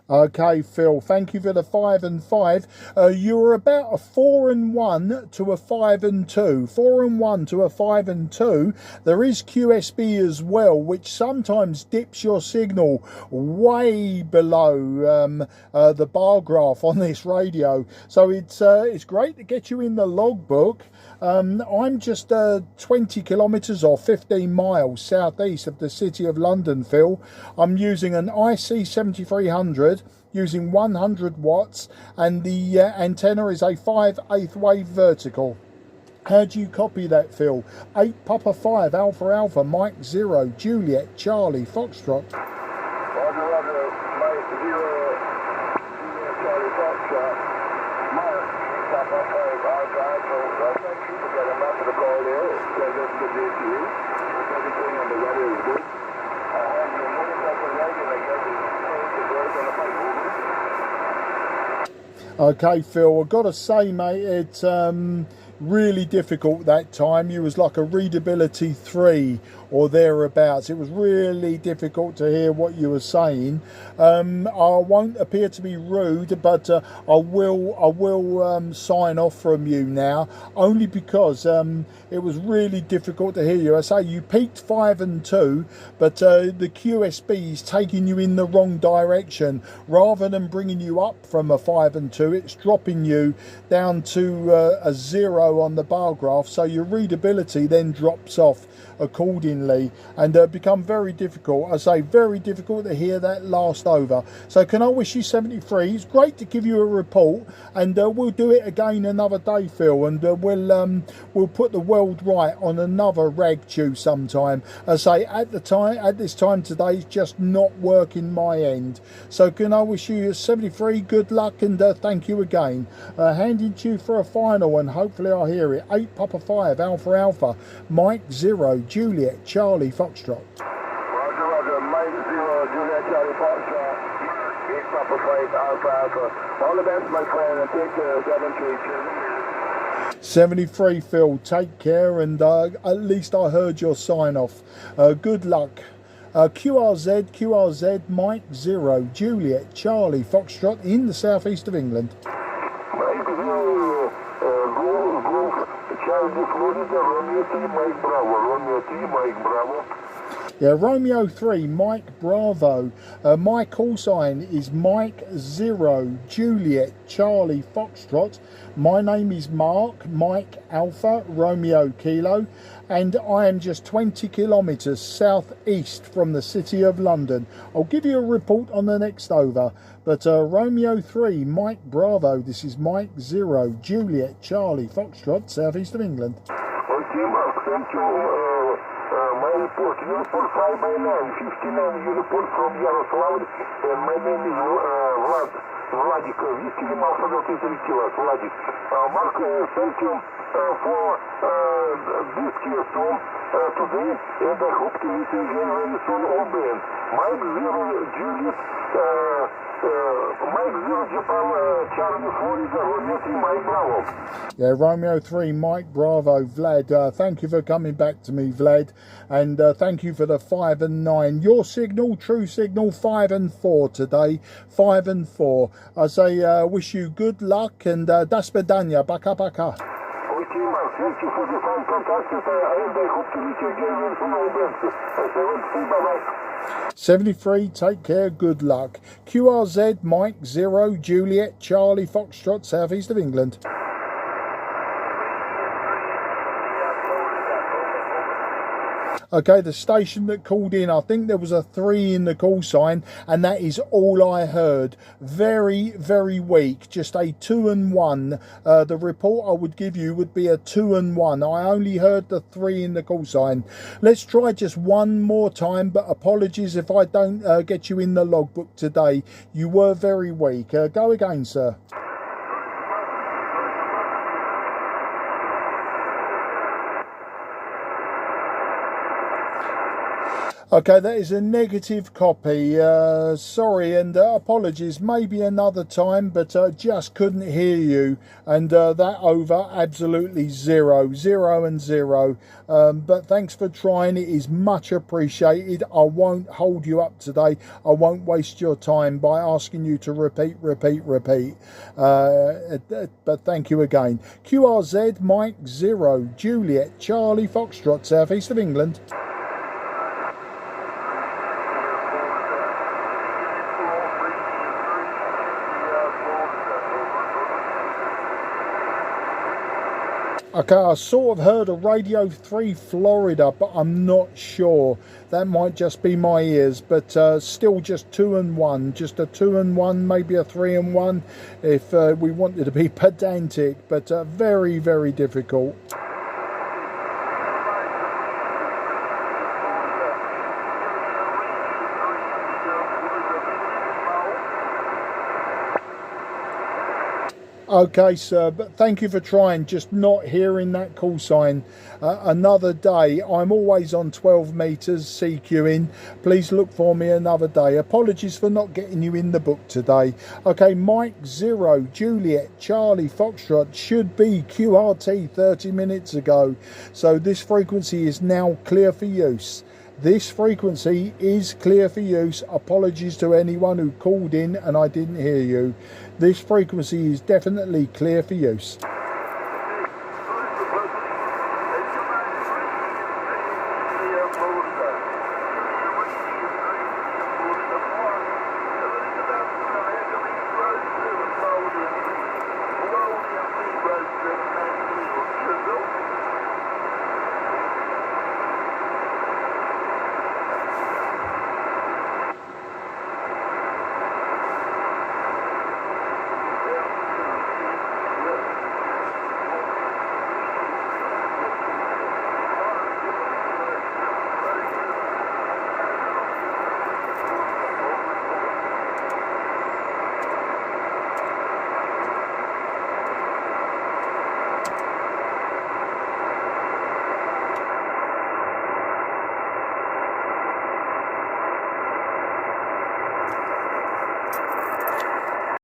Okay, Phil, thank you for the 5 and 5. You were about a 4 and 1 to a 5 and 2. 4 and 1 to a 5 and 2. There is QSB as well, which sometimes dips your signal way below the bar graph on this radio. So it's great to get you in the logbook. I'm just 20 kilometres or 15 miles southeast of the City of London, Phil. I'm using an IC-7300 using 100 watts, and the antenna is a 5/8 wave vertical. How do you copy that, Phil? 8 Papa 5 Alpha Alpha Mike 0 Juliet Charlie Foxtrot. Okay, Phil, I've got to say, mate, it's really difficult that time. You was like a readability 3 or thereabouts. It was really difficult to hear what you were saying. I won't appear to be rude, but I will sign off from you now, only because it was really difficult to hear you. I say you peaked 5 and 2, but the QSB is taking you in the wrong direction. Rather than bringing you up from a 5 and 2, it's dropping you down to a 0 on the bar graph, so your readability then drops off accordingly and become very difficult. I say very difficult to hear that last over. So can I wish you 73? It's great to give you a report, and we'll do it again another day, Phil, and we'll put the world right on another rag chew sometime. I say at this time today, it's just not working my end. So can I wish you 73 good luck, and thank you again. Handing to you for a final, and hopefully I'll hear it. 8 Papa 5 Alpha Alpha Mike 0 Juliet Charlie Foxtrot. Roger, Roger, Mike 0 Juliet Charlie Foxtrot 8 Papa 5 Alpha Alpha. All the best, my friend, and take care. 73, Phil, take care, and at least I heard your sign off. Good luck. QRZ Mike 0 Juliet Charlie Foxtrot in the southeast of England. Mike 0 Charlie Florida Romeo 3 Mike Bravo. Romeo 3 Mike Bravo. Yeah, Romeo 3 Mike Bravo. My call sign is Mike 0 Juliet Charlie Foxtrot. My name is Mark Mike Alpha Romeo Kilo, and I am just 20 kilometres southeast from the City of London. I'll give you a report on the next over, but Romeo 3 Mike Bravo. This is Mike 0 Juliet Charlie Foxtrot, southeast of England. Okay, Mark, thank you. My report, you report 509, 59, you report from Yaroslav, and my name is Vladik, Whiskey Lima Alpha 33 Kilo, Vladik. Mark, thank you for this QSO today, and I hope to meet you again very soon on band. Mike 0 Juliet, Mike 0 Japan, Charlie Florida, Romeo 3 Mike Bravo. Yeah, Romeo 3 Mike Bravo, Vlad. Thank you for coming back to me, Vlad, and thank you for the 5 and 9. Your signal, true signal, 5 and 4 today, 5 and 4. I say wish you good luck, and das bedania, baka baka. Okay, 73, take care, good luck. QRZ, Mike 0, Juliet, Charlie, Foxtrot, southeast of England. Okay, the station that called in, I think there was a 3 in the call sign, and that is all I heard. Very, very weak, just a 2 and 1. The report I would give you would be a 2 and 1. I only heard the 3 in the call sign. Let's try just one more time, but apologies if I don't get you in the logbook today. You were very weak. Go again, sir. Okay, that is a negative copy. Sorry, and apologies. Maybe another time, but just couldn't hear you. And that over, absolutely 0 and 0. But thanks for trying. It is much appreciated. I won't hold you up today. I won't waste your time by asking you to repeat. But thank you again. QRZ, Mike 0, Juliet, Charlie, Foxtrot, southeast of England. Okay, I sort of heard a Radio 3 Florida, but I'm not sure. That might just be my ears, but still just 2 and 1. Just a 2 and 1, maybe a 3 and 1 if we wanted to be pedantic, but very, very difficult. Okay, sir, but thank you for trying, just not hearing that call sign. Another day. I'm always on 12 metres CQing. Please look for me another day. Apologies for not getting you in the book today. Okay, Mike 0, Juliet, Charlie, Foxtrot should be QRT 30 minutes ago. So this frequency is now clear for use. This frequency is clear for use. Apologies to anyone who called in and I didn't hear you. This frequency is definitely clear for use.